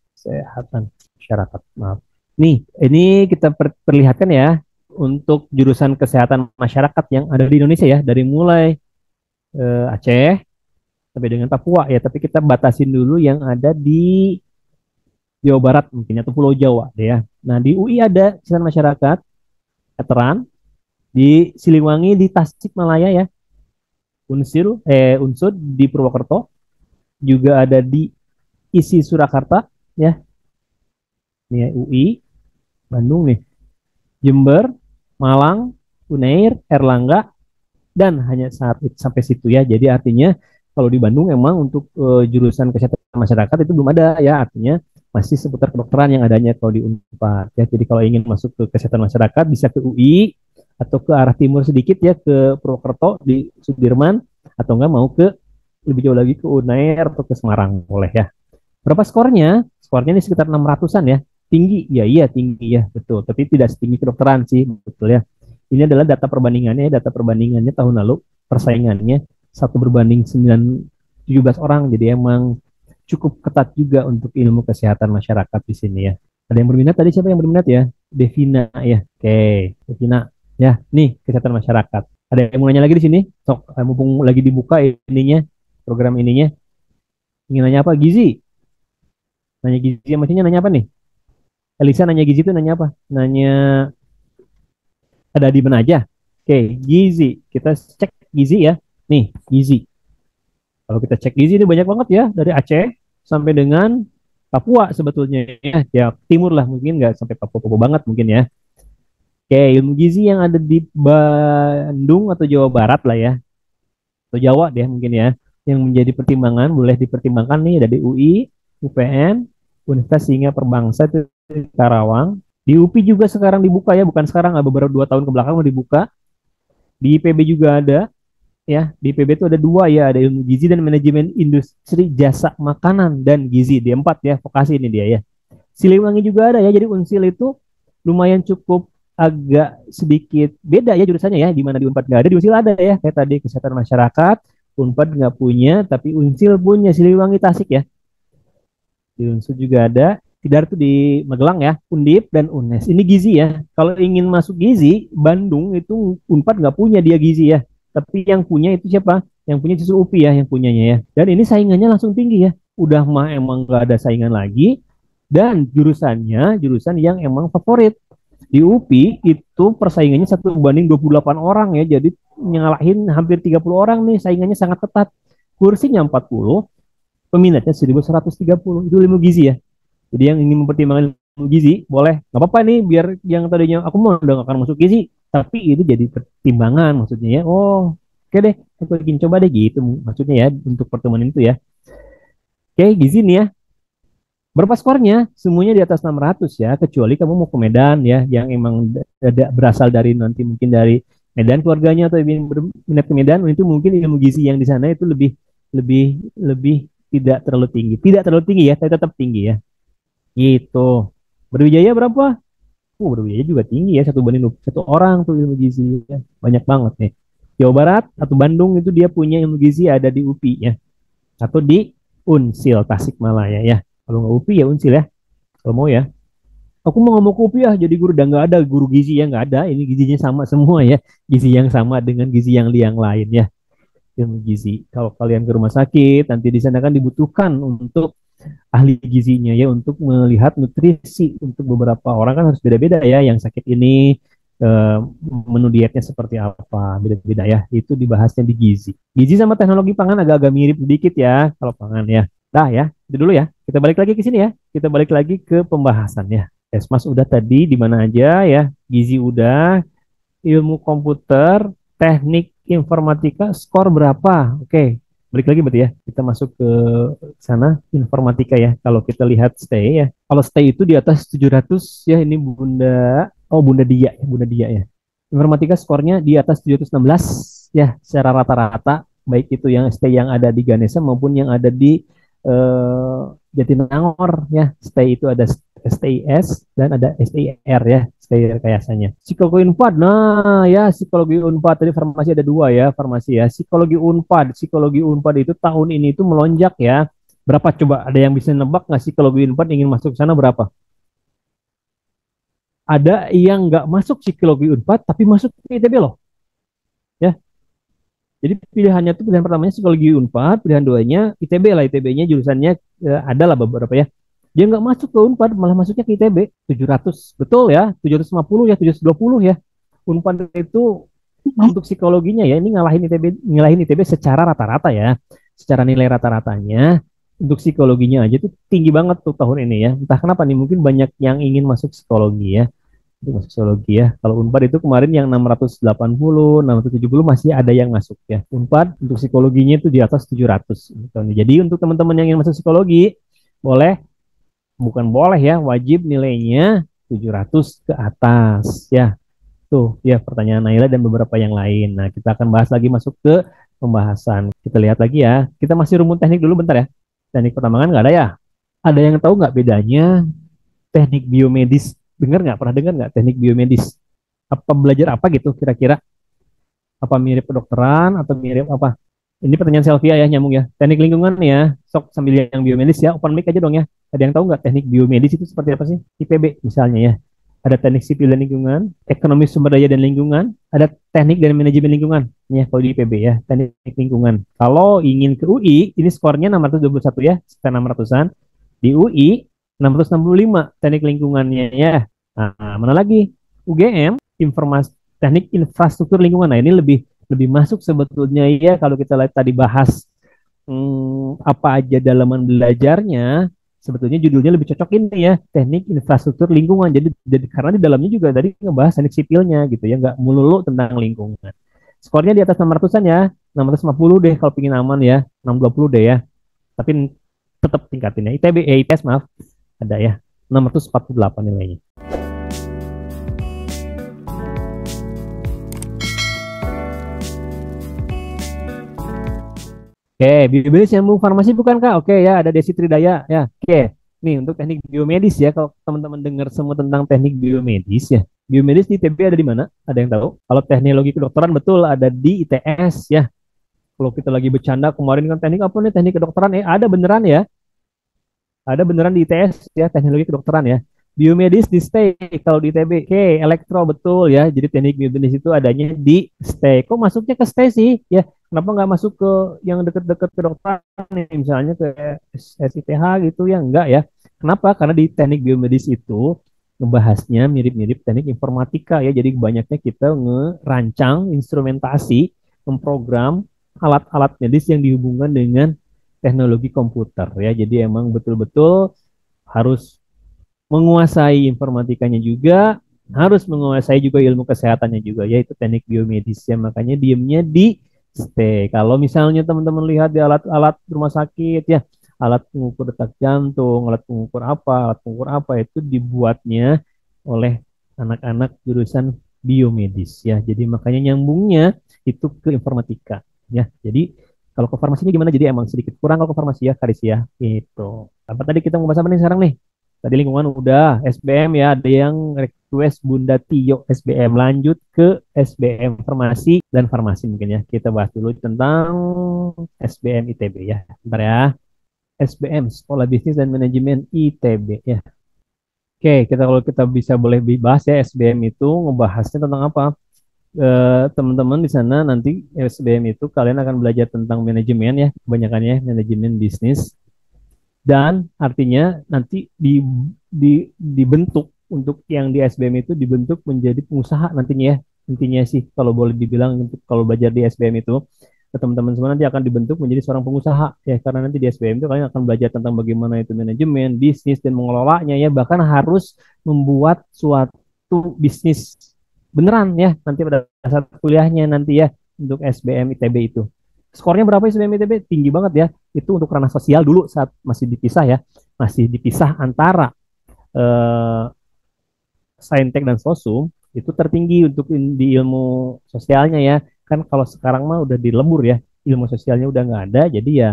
maaf. Nih ini kita perlihatkan ya untuk jurusan kesehatan masyarakat yang ada di Indonesia ya, dari mulai Aceh sampai dengan Papua ya, tapi kita batasin dulu yang ada di Jawa Barat mungkin atau Pulau Jawa deh ya. Nah di UI ada kesehatan masyarakat, veteran, di Siliwangi, di Tasikmalaya ya, Unsud di Purwokerto, juga ada di ISI Surakarta ya, ini ya, UI Bandung nih, Jember, Malang, Unair, Erlangga, dan hanya sampai situ ya. Jadi artinya kalau di Bandung emang untuk jurusan kesehatan masyarakat itu belum ada ya, artinya masih seputar kedokteran yang adanya kalau di Unpad ya. Jadi kalau ingin masuk ke kesehatan masyarakat bisa ke UI atau ke arah timur sedikit ya, ke Purwokerto di Sudirman, atau enggak mau ke lebih jauh lagi ke Unair atau ke Semarang boleh ya. Berapa skornya? Skornya ini sekitar 600-an ya. Tinggi ya, iya tinggi ya, betul. Tapi tidak setinggi kedokteran sih, betul ya. Ini adalah data perbandingannya tahun lalu, persaingannya 1:17 orang. Jadi emang cukup ketat juga untuk ilmu kesehatan masyarakat di sini ya. Ada yang berminat tadi, siapa yang berminat ya? Devina ya. Oke, Devina. Ya, nih kesehatan masyarakat. Ada yang mau nanya lagi di sini? Sok, mumpung lagi dibuka ininya, program ininya. Ingin nanya apa? Gizi. Nanya gizi, maksudnya nanya apa nih? Elisa nanya gizi itu nanya apa? Nanya ada di mana aja? Oke, gizi. Kita cek gizi ya. Nih, gizi. Kalau kita cek gizi ini banyak banget ya, dari Aceh sampai dengan Papua sebetulnya ya, timur lah, mungkin nggak sampai Papua banget mungkin ya. Oke, ilmu gizi yang ada di Bandung atau Jawa Barat lah ya, atau Jawa deh mungkin ya, yang menjadi pertimbangan, boleh dipertimbangkan nih, ada di UI, UPN, Universitas Singa Perbangsa itu di Karawang. Di UPI juga sekarang dibuka ya, bukan sekarang, beberapa 2 tahun ke belakang udah dibuka. Di IPB juga ada ya. Di IPB itu ada dua ya, ada ilmu gizi dan manajemen industri jasa makanan dan gizi. D4 ya, vokasi ini dia ya. Siliwangi juga ada ya. Jadi Unsil itu lumayan cukup agak sedikit beda ya jurusannya ya. Di mana di Unpad nggak ada, di Unsil ada ya. Kayak tadi kesehatan masyarakat, Unpad nggak punya, tapi Unsil punya. Siliwangi Tasik ya. Di Unsur juga ada. Tidar itu di Magelang ya, Undip dan UNES. Ini gizi ya. Kalau ingin masuk gizi, Bandung itu Unpad nggak punya dia gizi ya. Tapi yang punya itu siapa? Yang punya justru UPI ya, yang punyanya ya. Dan ini saingannya langsung tinggi ya. Udah mah emang nggak ada saingan lagi. Dan jurusannya, jurusan yang emang favorit. Di UPI itu persaingannya 1 banding 28 orang ya. Jadi nyalahin hampir 30 orang nih, saingannya sangat ketat. Kursinya 40, peminatnya 1130. Itu ilmu gizi ya. Jadi yang ingin mempertimbangkan ilmu gizi boleh, nggak apa-apa nih, biar yang tadinya aku mau udah gak akan masuk gizi, tapi itu jadi pertimbangan maksudnya ya. Oh, oke deh, aku ingin coba deh gitu maksudnya ya untuk pertemuan itu ya. Oke, gizi nih ya. Berapa skornya? Semuanya di atas 600 ya, kecuali kamu mau ke Medan ya, yang emang berasal dari nanti mungkin dari Medan keluarganya atau minat ke Medan, itu mungkin ilmu gizi yang di sana itu lebih lebih lebih tidak terlalu tinggi. Tidak terlalu tinggi ya, tapi tetap tinggi ya. Gitu. Berwijaya berapa? Berwijaya juga tinggi ya, 1 banding 1 orang tuh ilmu gizi ya. Banyak banget nih. Jawa Barat atau Bandung itu dia punya ilmu gizi ada di UPI ya. Atau di Unsil Tasikmalaya ya. Kalau nggak UPI ya Unsil ya. Kalau mau ya. Aku mau ngomong ke UPI ya, jadi guru udah nggak ada guru gizi ya, nggak ada. Ini gizinya sama semua ya. Gizi yang sama dengan gizi yang lain ya. Ilmu gizi. Kalau kalian ke rumah sakit, nanti di sana kan dibutuhkan untuk ahli gizinya ya untuk melihat nutrisi untuk beberapa orang kan harus beda-beda ya, yang sakit ini menu dietnya seperti apa, beda-beda ya, itu dibahasnya di gizi sama teknologi pangan agak-agak mirip sedikit ya kalau pangan ya. Dah ya, itu dulu ya, kita balik lagi ke sini ya, kita balik lagi ke pembahasan ya. Esmas udah tadi di mana aja ya, gizi udah, ilmu komputer, teknik informatika, skor berapa? Oke, balik lagi berarti ya, kita masuk ke sana informatika ya. Kalau kita lihat stay ya, kalau stay itu di atas 700 ya, ini Bunda Dia ya, Bunda Dia ya. Informatika skornya di atas 716 ya secara rata-rata, baik itu yang stay yang ada di Ganesha maupun yang ada di Jatinangor ya. Stay itu ada STIS dan ada STIR ya, stay rekayasanya. Psikologi Unpad, nah ya psikologi Unpad tadi farmasi ada dua ya, farmasi ya. Psikologi Unpad itu tahun ini itu melonjak ya. Berapa coba? Ada yang bisa nebak nggak psikologi Unpad ingin masuk ke sana berapa? Ada yang nggak masuk psikologi Unpad tapi masuk ke ITB loh. Ya, jadi pilihannya itu pilihan pertamanya psikologi Unpad, pilihan duanya ITB lah. ITB-nya jurusannya ada lah beberapa ya. Dia nggak masuk ke Unpad, malah masuknya ke ITB. 700, betul ya, 750 ya, 720 ya. Unpad itu untuk psikologinya ya, ini ngalahin ITB secara rata-rata ya. Secara nilai rata-ratanya, untuk psikologinya aja tuh tinggi banget tuh tahun ini ya. Entah kenapa nih, mungkin banyak yang ingin masuk psikologi ya. Masuk psikologi ya. Kalau Unpad itu kemarin yang 680, 670 masih ada yang masuk ya. Unpad untuk psikologinya itu di atas 700. Jadi untuk teman-teman yang ingin masuk psikologi, bukan boleh ya, wajib nilainya 700 ke atas ya. Tuh ya pertanyaan Naila dan beberapa yang lain. Nah, kita akan bahas lagi, masuk ke pembahasan. Kita lihat lagi ya. Kita masih rumus teknik dulu bentar ya. Teknik pertambangan nggak ada ya? Ada yang tahu nggak bedanya teknik biomedis? Pernah dengar nggak teknik biomedis? Apa belajar apa gitu kira-kira? Apa mirip kedokteran atau mirip apa? Ini pertanyaan Selvia ya, nyambung ya. Teknik lingkungan ya, sok sambil yang biomedis ya, open mic aja dong ya. Ada yang tahu nggak teknik biomedis itu seperti apa sih? IPB misalnya ya. Ada teknik sipil dan lingkungan, ekonomi sumber daya dan lingkungan, ada teknik dan manajemen lingkungan. Ya, kalau di IPB ya, teknik lingkungan. Kalau ingin ke UI, ini skornya 621 ya, sekitar 600-an. Di UI 665 teknik lingkungannya ya. Nah, mana lagi? UGM, teknik infrastruktur lingkungan. Nah, ini lebih masuk sebetulnya ya kalau kita lihat tadi bahas apa aja dalaman belajarnya, sebetulnya judulnya lebih cocok ini ya, teknik infrastruktur lingkungan. Jadi karena di dalamnya juga tadi ngebahas teknik sipilnya gitu ya, nggak melulu tentang lingkungan. Skornya di atas 600-an ya, 650 deh kalau pingin aman ya, 620 deh ya. Tapi tetap tingkatinnya. ITS maaf, ada ya, 648 nilainya. Oke, biomedis nyambung farmasi bukan Kak? Oke ya, ada Desi Tridaya ya. Oke, nih untuk teknik biomedis ya, kalau teman-teman dengar semua tentang teknik biomedis ya. Biomedis di ITB ada di mana? Ada yang tahu? Kalau teknologi kedokteran betul ada di ITS ya. Kalau kita lagi bercanda kemarin kan teknik apa nih? Teknik kedokteran ada beneran ya? Ada beneran di ITS ya, teknologi kedokteran ya. Biomedis di STEI kalau di ITB. Oke, elektro betul ya. Jadi teknik biomedis itu adanya di STEI. Kok masuknya ke STEI sih? Ya, kenapa nggak masuk ke yang deket-deket kedokteran nih, misalnya ke SITH gitu ya? Enggak ya. Kenapa? Karena di teknik biomedis itu ngebahasnya mirip-mirip teknik informatika ya. Jadi banyaknya kita ngerancang instrumentasi, memprogram alat-alat medis yang dihubungkan dengan teknologi komputer ya. Jadi emang betul-betul harus menguasai informatikanya juga, harus menguasai juga ilmu kesehatannya juga, yaitu teknik biomedis ya. Makanya diemnya di stay. Kalau misalnya teman-teman lihat di alat-alat rumah sakit ya, alat pengukur detak jantung, alat pengukur apa itu dibuatnya oleh anak-anak jurusan biomedis ya. Jadi makanya nyambungnya itu ke informatika ya. Jadi kalau ke farmasinya gimana? Jadi emang sedikit kurang kalau ke farmasi ya, Karis ya. Itu. Apa tadi kita mau bahas apa nih sekarang nih? Tadi lingkungan udah, SBM ya, ada yang request Bunda Tio SBM. Lanjut ke SBM Farmasi dan Farmasi mungkin ya. Kita bahas dulu tentang SBM ITB ya. Bentar ya. SBM, Sekolah Bisnis dan Manajemen ITB ya. Oke, kita kalau kita bisa boleh bahas ya, SBM itu ngebahasnya tentang apa? Teman-teman di sana nanti SBM itu kalian akan belajar tentang manajemen ya, kebanyakannya manajemen bisnis, dan artinya nanti dibentuk untuk yang di SBM itu dibentuk menjadi pengusaha nantinya ya, intinya sih kalau boleh dibilang. Untuk kalau belajar di SBM itu teman-teman semua nanti akan dibentuk menjadi seorang pengusaha ya, karena nanti di SBM itu kalian akan belajar tentang bagaimana itu manajemen bisnis dan mengelolanya ya, bahkan harus membuat suatu bisnis beneran ya nanti pada saat kuliahnya nanti ya. Untuk SBM ITB itu skornya berapa SBM ITB? Tinggi banget ya. Itu untuk ranah sosial dulu saat masih dipisah ya, masih dipisah antara eh, saintek dan sosum, itu tertinggi untuk di ilmu sosialnya ya. Kan kalau sekarang mah udah dilebur ya, ilmu sosialnya udah nggak ada, jadi ya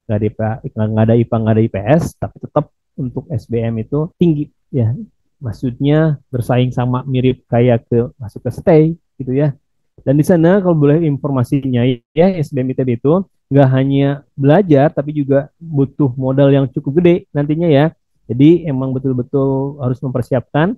nggak ada IPA, nggak ada IPA, nggak ada IPS, tapi tetap untuk SBM itu tinggi ya. Maksudnya bersaing sama mirip kayak ke masuk ke stay gitu ya. Dan di sana kalau boleh informasinya ya, SBM ITB itu nggak hanya belajar tapi juga butuh modal yang cukup gede nantinya ya. Jadi emang betul-betul harus mempersiapkan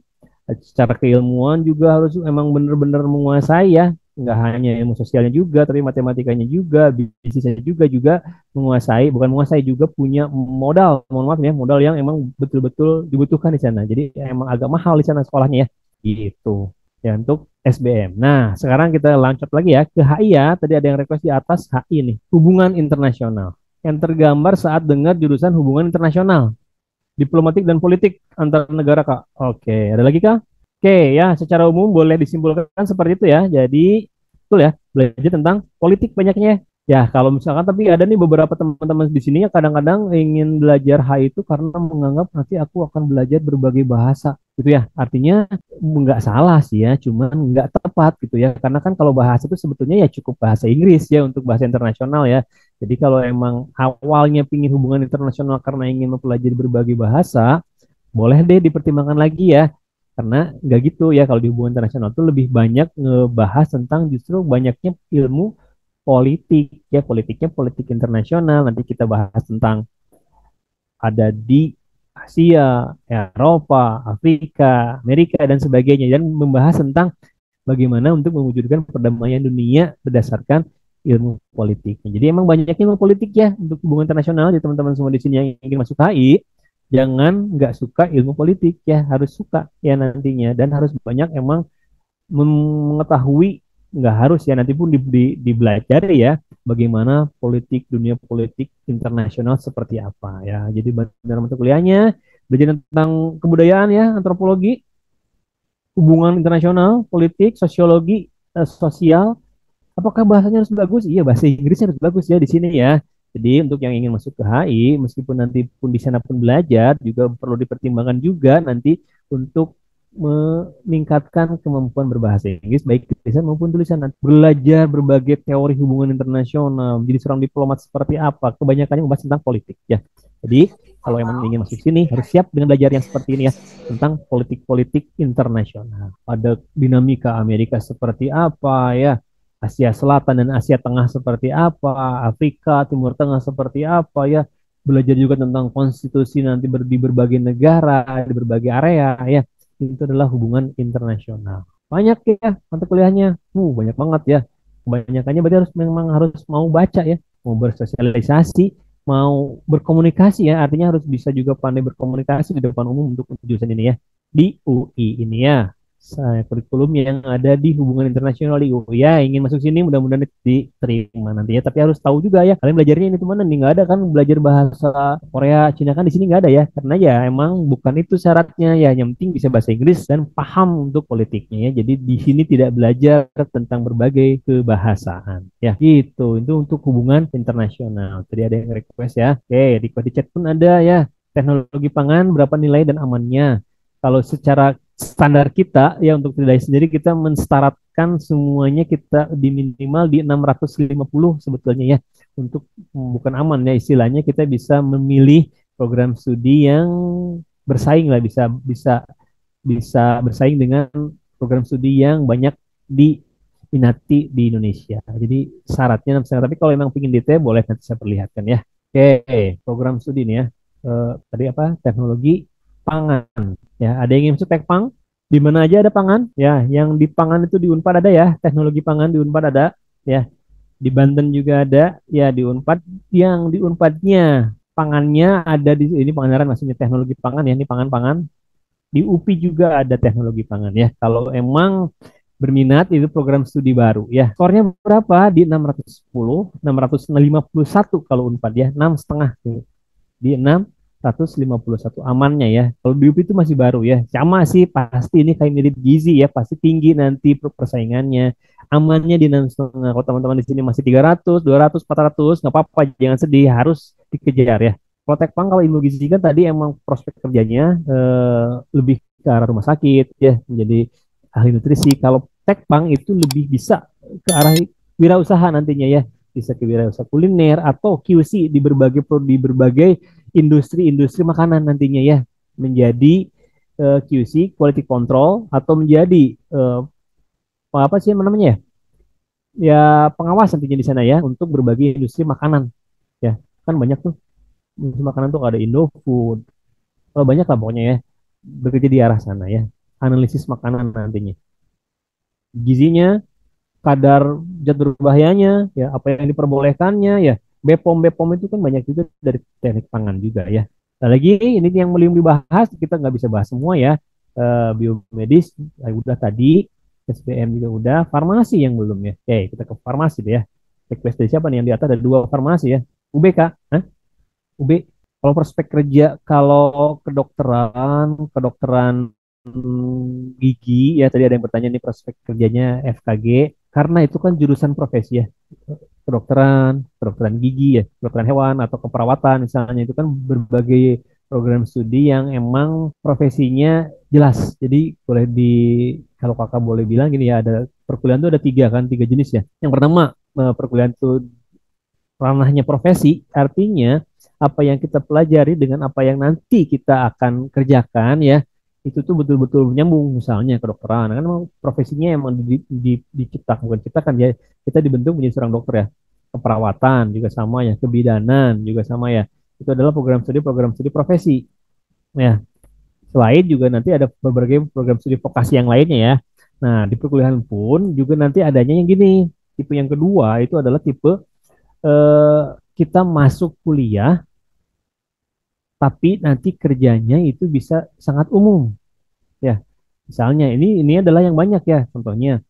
secara keilmuan, juga harus emang benar-benar menguasai ya. Nggak hanya ilmu sosialnya juga, tapi matematikanya juga, bisnisnya juga menguasai, bukan menguasai, juga punya modal, mohon maaf ya, modal yang emang betul-betul dibutuhkan di sana. Jadi ya, emang agak mahal di sana sekolahnya ya. Gitu ya untuk SBM. Nah, sekarang kita lanjut lagi ya ke HI ya. Tadi ada yang request di atas HI nih, hubungan internasional. Yang tergambar saat dengar jurusan hubungan internasional, diplomatik dan politik antar negara Kak. Oke, ada lagi Kak? Oke ya, secara umum boleh disimpulkan seperti itu ya. Jadi betul ya, belajar tentang politik banyaknya. Ya, kalau misalkan tapi ada nih beberapa teman-teman di sini yang kadang-kadang ingin belajar HI itu karena menganggap nanti aku akan belajar berbagai bahasa gitu ya. Artinya nggak salah sih ya, cuman nggak tepat gitu ya. Karena kan kalau bahasa itu sebetulnya ya cukup bahasa Inggris ya untuk bahasa internasional ya. Jadi kalau emang awalnya pingin hubungan internasional karena ingin mempelajari berbagai bahasa, boleh deh dipertimbangkan lagi ya. Karena nggak gitu ya, kalau di hubungan internasional tuh lebih banyak ngebahas tentang justru banyaknya ilmu politik ya, politiknya politik internasional. Nanti kita bahas tentang ada di Asia, Eropa, Afrika, Amerika dan sebagainya, dan membahas tentang bagaimana untuk mewujudkan perdamaian dunia berdasarkan ilmu politiknya. Jadi emang banyak ilmu politik ya untuk hubungan internasional. Jadi teman-teman semua di sini yang ingin masuk HI, jangan nggak suka ilmu politik ya, harus suka ya nantinya, dan harus banyak emang mengetahui, nggak harus ya, nanti pun dibelajari ya bagaimana politik dunia politik internasional seperti apa ya. Jadi benar mata kuliahnya belajar tentang kebudayaan ya, antropologi, hubungan internasional, politik, sosiologi, sosial. Apakah bahasanya harus bagus? Iya, bahasa Inggrisnya harus bagus ya di sini ya. Jadi untuk yang ingin masuk ke HI, meskipun nanti pun di sana pun belajar, juga perlu dipertimbangkan juga nanti untuk meningkatkan kemampuan berbahasa Inggris baik tulisan maupun tulisan, belajar berbagai teori hubungan internasional, jadi seorang diplomat seperti apa, kebanyakannya membahas tentang politik ya. Jadi kalau emang ingin masuk sini harus siap dengan belajar yang seperti ini ya, tentang politik-politik internasional. Ada dinamika Amerika seperti apa ya, Asia Selatan dan Asia Tengah seperti apa, Afrika, Timur Tengah seperti apa ya, belajar juga tentang konstitusi nanti di berbagai negara, di berbagai area ya. Itu adalah hubungan internasional. Banyak ya mata kuliahnya, banyak banget ya. Kebanyakannya berarti harus memang harus mau baca ya, mau bersosialisasi, mau berkomunikasi ya, artinya harus bisa juga pandai berkomunikasi di depan umum untuk jurusan ini ya. Di UI ini ya, kurikulum yang ada di hubungan internasional di UI ya, ingin masuk sini mudah-mudahan diterima nanti ya, tapi harus tahu juga ya kalian belajarnya ini tuh mana nih, nggak ada kan belajar bahasa Korea Cina kan di sini nggak ada ya, karena ya emang bukan itu syaratnya ya, yang penting bisa bahasa Inggris dan paham untuk politiknya ya. Jadi di sini tidak belajar tentang berbagai kebahasaan ya, gitu. Itu untuk hubungan internasional. Tadi ada yang request ya, oke, di chat pun ada ya, teknologi pangan berapa nilai dan amannya. Kalau secara standar kita ya untuk Tridai sendiri kita menstaratkan semuanya kita di minimal di 650 sebetulnya ya, untuk bukan aman ya istilahnya, kita bisa memilih program studi yang bersaing lah, bisa bisa bisa bersaing dengan program studi yang banyak diminati di Indonesia. Jadi syaratnya 6,5, tapi kalau memang ingin detail boleh nanti saya perlihatkan ya. Oke, program studi ini ya. Tadi apa? Teknologi pangan. Ya, ada yang ingin masuk tekpang? Di mana aja ada pangan? Ya, yang di pangan itu di Unpad ada ya. Teknologi pangan di Unpad ada. Ya, di Banten juga ada. Ya, di Unpad. Yang di Unpadnya pangannya ada di ini, Pangandaran maksudnya teknologi pangan ya. Ini pangan-pangan. Di UPI juga ada teknologi pangan ya. Kalau emang berminat itu program studi baru ya. Skornya berapa? Di 610, 651 kalau Unpad ya, 6,5 di 651 amannya ya. Kalau di UPI itu masih baru ya. Sama sih pasti ini kayak mirip gizi ya, pasti tinggi nanti persaingannya. Amannya di 6,5. Kalau teman-teman di sini masih 300, 200, 400, nggak apa-apa, jangan sedih, harus dikejar ya. Kalau Tekpang, kalau ilmu gizi kan tadi emang prospek kerjanya lebih ke arah rumah sakit ya, menjadi ahli nutrisi. Kalau Tekpang itu lebih bisa ke arah wirausaha nantinya ya, bisa ke wirausaha kuliner atau QC di berbagai industri-industri makanan nantinya ya, menjadi QC quality control atau menjadi apa sih namanya ya, ya pengawas nantinya di sana ya untuk berbagai industri makanan ya, kan banyak tuh industri makanan tuh, ada Indofood, banyak lah pokoknya ya, bekerja di arah sana ya, analisis makanan nantinya, gizinya, kadar zat berbahayanya ya, apa yang diperbolehkannya ya, BPOM BPOM itu kan banyak juga dari teknik pangan juga ya. Nah, lagi ini yang belum dibahas, kita nggak bisa bahas semua ya. Biomedis udah tadi, SPM juga udah, farmasi yang belum ya. Oke, kita ke farmasi deh ya. Request dari siapa nih yang di atas, ada dua farmasi ya. UBK, Hah? UB. Kalau prospek kerja, kalau kedokteran gigi ya, tadi ada yang bertanya nih prospek kerjanya FKG, karena itu kan jurusan profesi ya, kedokteran gigi ya, kedokteran hewan atau keperawatan misalnya, itu kan berbagai program studi yang emang profesinya jelas. Jadi boleh kalau kakak boleh bilang gini ya, ada perkuliahan itu ada tiga jenis ya. Yang pertama, perkuliahan itu ranahnya profesi, artinya apa yang kita pelajari dengan apa yang nanti kita akan kerjakan ya, itu tuh betul-betul menyambung. Misalnya kedokteran kan memang profesinya emang diciptakan, bukan ciptakan ya, kita dibentuk menjadi seorang dokter ya. Keperawatan juga sama ya, kebidanan juga sama ya, itu adalah program studi profesi ya. Selain juga nanti ada berbagai program studi vokasi yang lainnya ya. Nah, di perkuliahan pun juga nanti adanya yang gini, tipe yang kedua itu adalah tipe eh, kita masuk kuliah tapi nanti kerjanya itu bisa sangat umum ya. Misalnya ini adalah yang banyak ya, contohnya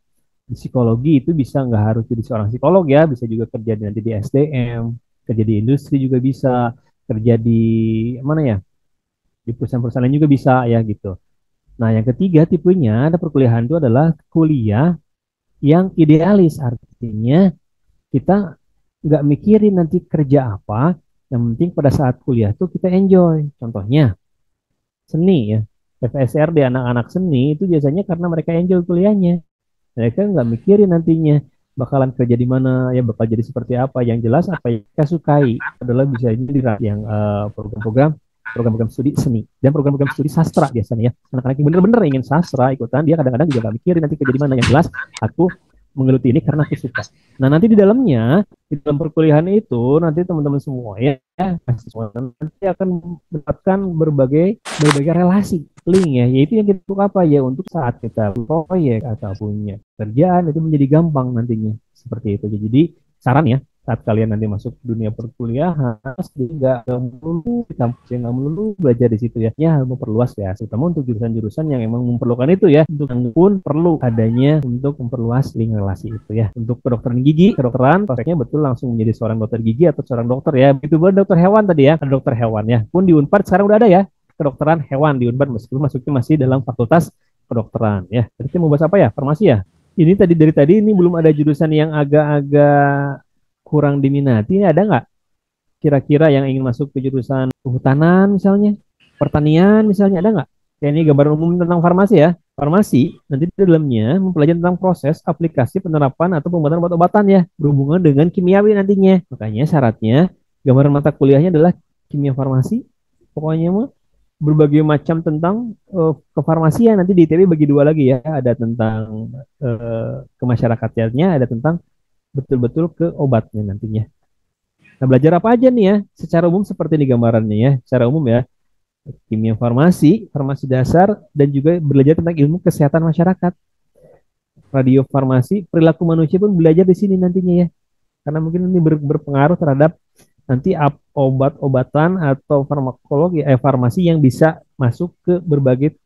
di psikologi itu bisa nggak harus jadi seorang psikolog ya, bisa juga kerja nanti di SDM, kerja di industri juga bisa, kerja di mana ya, di perusahaan-perusahaan lain juga bisa ya gitu. Nah, yang ketiga tipenya ada perkuliahan itu adalah kuliah yang idealis, artinya kita nggak mikirin nanti kerja apa, yang penting pada saat kuliah tuh kita enjoy. Contohnya seni ya. FSRD anak-anak seni itu biasanya karena mereka enjoy kuliahnya. Mereka nggak mikirin nantinya bakalan kerja di mana, ya bakal jadi seperti apa. Yang jelas apa yang mereka sukai adalah bisa jadi yang program-program studi seni dan program-program studi sastra biasanya ya. Anak-anak yang bener-bener ingin sastra ikutan, dia kadang-kadang juga nggak mikirin nanti kerja di mana. Yang jelas aku menggeluti ini karena aku suka. Nah, nanti di dalamnya, di dalam perkuliahan itu, nanti teman-teman semua ya, mahasiswa nanti akan mendapatkan berbagai relasi, link ya, yaitu yang kita butuh apa ya, untuk saat kita proyek atau punya kerjaan, itu menjadi gampang nantinya, seperti itu. Jadi, saran ya, saat kalian nanti masuk dunia perkuliahan, nggak melulu di kampus yang nggak melulu belajar di situ ya, ya memperluas ya, terutama untuk jurusan-jurusan yang emang memerlukan itu ya, untuk yang pun perlu adanya untuk memperluas link relasi itu ya. Untuk kedokteran gigi, kedokteran, prospeknya betul langsung menjadi seorang dokter gigi atau seorang dokter ya. Begitu pun dokter hewan tadi ya, ada dokter hewan ya. Pun di Unpad sekarang udah ada ya kedokteran hewan di Unpad, meskipun masuknya masih dalam fakultas kedokteran ya. Jadi kita mau bahas apa ya? Farmasi ya. Ini tadi dari tadi ini belum ada jurusan yang agak-agak kurang diminati. Ini ada nggak kira-kira yang ingin masuk ke jurusan kehutanan misalnya, pertanian misalnya, ada nggak? Ya, ini gambaran umum tentang farmasi ya. Farmasi nanti di dalamnya mempelajari tentang proses, aplikasi, penerapan atau pembuatan obat-obatan ya, berhubungan dengan kimiawi nantinya. Makanya syaratnya gambaran mata kuliahnya adalah kimia farmasi. Pokoknya mah berbagai macam tentang kefarmasian. Nanti di ITB bagi dua lagi ya, ada tentang kemasyarakatan, ada tentang betul-betul ke obatnya nantinya. Nah, belajar apa aja nih ya? Secara umum seperti ini gambarannya ya. Secara umum ya, kimia farmasi, farmasi dasar, dan juga belajar tentang ilmu kesehatan masyarakat. Radiofarmasi, perilaku manusia pun belajar di sini nantinya ya. Karena mungkin ini berpengaruh terhadap nanti obat-obatan atau farmakologi, farmasi yang bisa masuk ke berbagai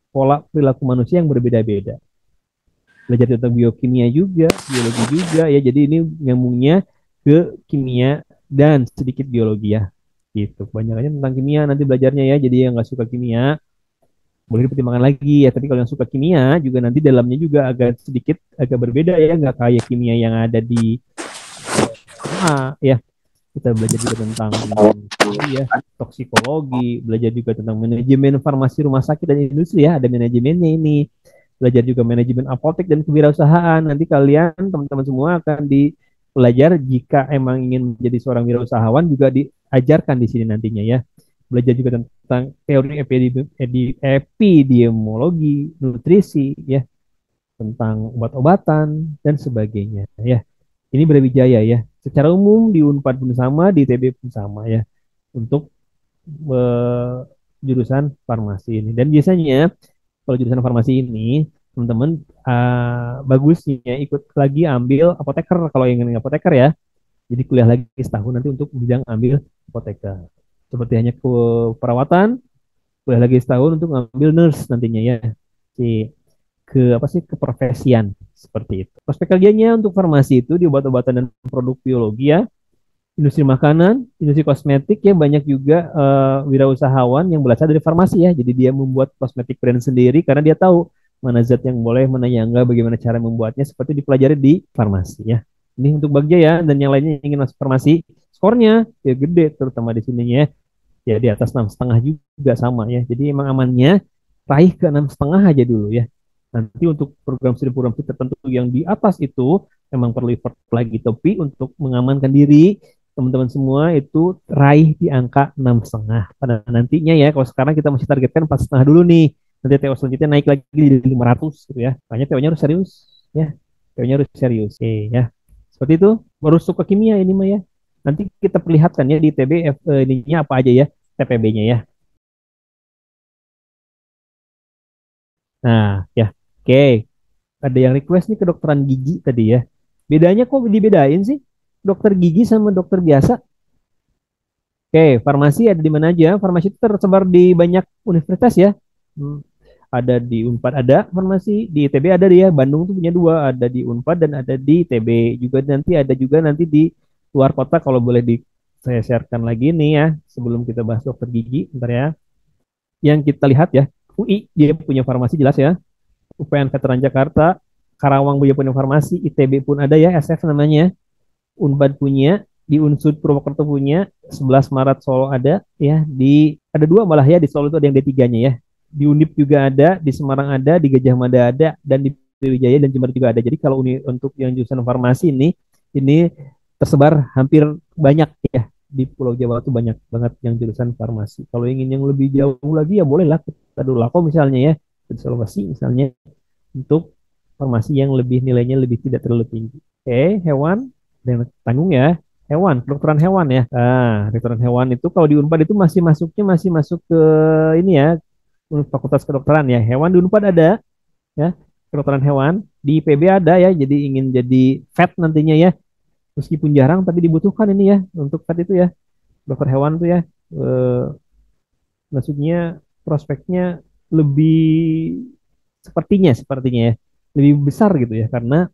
pola perilaku manusia yang berbeda-beda. Belajar tentang biokimia juga, biologi juga ya. Jadi ini nyambungnya ke kimia dan sedikit biologi ya. Gitu. Kebanyakannya tentang kimia nanti belajarnya ya. Jadi yang nggak suka kimia boleh dipertimbangkan lagi ya. Tapi kalau yang suka kimia juga nanti dalamnya juga agak sedikit agak berbeda ya. Nggak kayak kimia yang ada di ya. Kita belajar juga tentang ya, toksikologi, belajar juga tentang manajemen farmasi rumah sakit dan industri ya. Ada manajemennya ini. Belajar juga manajemen apotek dan kewirausahaan. Nanti kalian teman-teman semua akan dipelajar jika emang ingin menjadi seorang wirausahawan juga diajarkan di sini nantinya ya. Belajar juga tentang teori epidemiologi, nutrisi ya, tentang obat-obatan dan sebagainya ya. Ini Brawijaya ya. Secara umum di Unpad pun sama, di ITB pun sama ya. Untuk jurusan farmasi ini. Dan biasanya kalau jurusan farmasi ini teman-teman bagusnya ikut lagi ambil apoteker kalau ingin apoteker ya. Jadi kuliah lagi setahun nanti untuk bidang ambil apoteker. Seperti hanya ke perawatan, kuliah lagi setahun untuk ngambil nurse nantinya ya. Keprofesian seperti itu. Prospek kerjanya untuk farmasi itu di obat-obatan dan produk biologi ya. Industri makanan, industri kosmetik ya, banyak juga wirausahawan yang berasal dari farmasi ya. Jadi dia membuat kosmetik brand sendiri karena dia tahu mana zat yang boleh, mana yang enggak, bagaimana cara membuatnya, seperti dipelajari di farmasi ya. Ini untuk Bagja ya, dan yang lainnya yang ingin masuk farmasi, skornya ya gede terutama di sininya ya, di atas 6,5 juga sama ya. Jadi emang amannya raih ke 6,5 aja dulu ya. Nanti untuk program studi tertentu yang di atas itu memang perlu effort lagi, tapi untuk mengamankan diri teman-teman semua itu raih di angka 6,5 pada nantinya ya. Kalau sekarang kita masih targetkan 4,5 dulu nih. Nanti TO selanjutnya naik lagi jadi 500 gitu ya. Makanya TO-nya harus serius ya. TO-nya harus serius. Oke ya. Seperti itu. Baru suka kimia ini mah ya. Nanti kita perlihatkan ya di TB ininya apa aja ya, TPB-nya ya. Nah, ya. Oke. Ada yang request nih kedokteran gigi tadi ya. Bedanya kok dibedain sih? Dokter gigi sama dokter biasa. Oke, farmasi ada di mana aja? Farmasi itu tersebar di banyak universitas ya. Ada di Unpad ada farmasi, di ITB ada dia. Bandung tuh punya dua, ada di Unpad dan ada di ITB juga. Nanti ada juga nanti di luar kota kalau boleh saya sharekan lagi nih ya sebelum kita bahas dokter gigi. Bentar ya. Yang kita lihat ya, UI dia punya farmasi jelas ya. UPN Veteran Jakarta, Karawang dia punya farmasi, ITB pun ada ya, SF namanya. Unpad punya, di Unsud Purwokerto punya, 11 Maret Solo ada ya, ada dua malah ya, di Solo itu ada yang D3-nya ya. di Undip juga ada, di Semarang ada, di Gajah Mada ada, dan di Sriwijaya dan Jember juga ada. Jadi kalau untuk yang jurusan farmasi ini tersebar hampir banyak ya di Pulau Jawa itu banyak banget yang jurusan farmasi. Kalau ingin yang lebih jauh lagi ya bolehlah kita dulu Lako misalnya ya, di Sulawesi misalnya untuk farmasi yang lebih nilainya lebih tidak terlalu tinggi. Oke, hewan dan tanggung ya. Hewan, kedokteran hewan ya. Nah, kedokteran hewan itu kalau di Unpad itu masih masuk ke ini ya, Fakultas Kedokteran ya. Hewan di Unpad ada ya, kedokteran hewan. Di IPB ada ya, jadi ingin jadi vet nantinya ya. Meskipun jarang tapi dibutuhkan ini ya untuk vet itu ya. Dokter hewan tuh ya. Eh, maksudnya prospeknya lebih sepertinya ya lebih besar gitu ya karena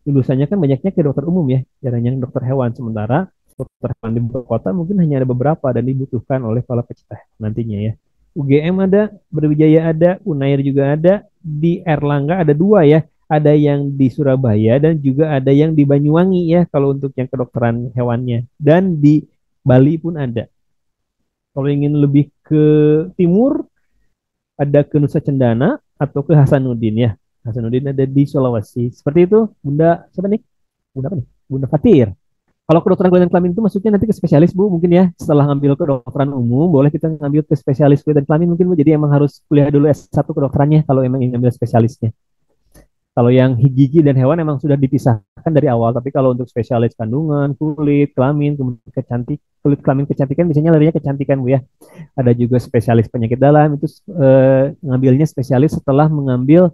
lulusannya kan banyaknya ke dokter umum ya, jarang yang dokter hewan. Sementara dokter hewan di kota mungkin hanya ada beberapa dan dibutuhkan oleh para pecinta nantinya ya. UGM ada, Brawijaya ada, Unair juga ada, di Erlangga ada dua ya, ada yang di Surabaya dan juga ada yang di Banyuwangi ya kalau untuk yang kedokteran hewannya, dan di Bali pun ada. Kalau ingin lebih ke timur ada ke Nusa Cendana atau ke Hasanuddin ya. Hasanuddin ada di Sulawesi. Seperti itu, Bunda siapa nih? Bunda apa nih? Bunda Fatir. Kalau kedokteran kulit dan kelamin itu maksudnya nanti ke spesialis Bu, mungkin ya. Setelah ngambil kedokteran umum, boleh kita ngambil ke spesialis kulit dan kelamin mungkin Bu. Jadi emang harus kuliah dulu S1 kedokterannya kalau emang ingin ngambil spesialisnya. Kalau yang gigi dan hewan emang sudah dipisahkan dari awal, tapi kalau untuk spesialis kandungan, kulit, kelamin, kemudian kulit kelamin kecantikan biasanya larinya kecantikan Bu ya. Ada juga spesialis penyakit dalam itu ngambilnya spesialis setelah mengambil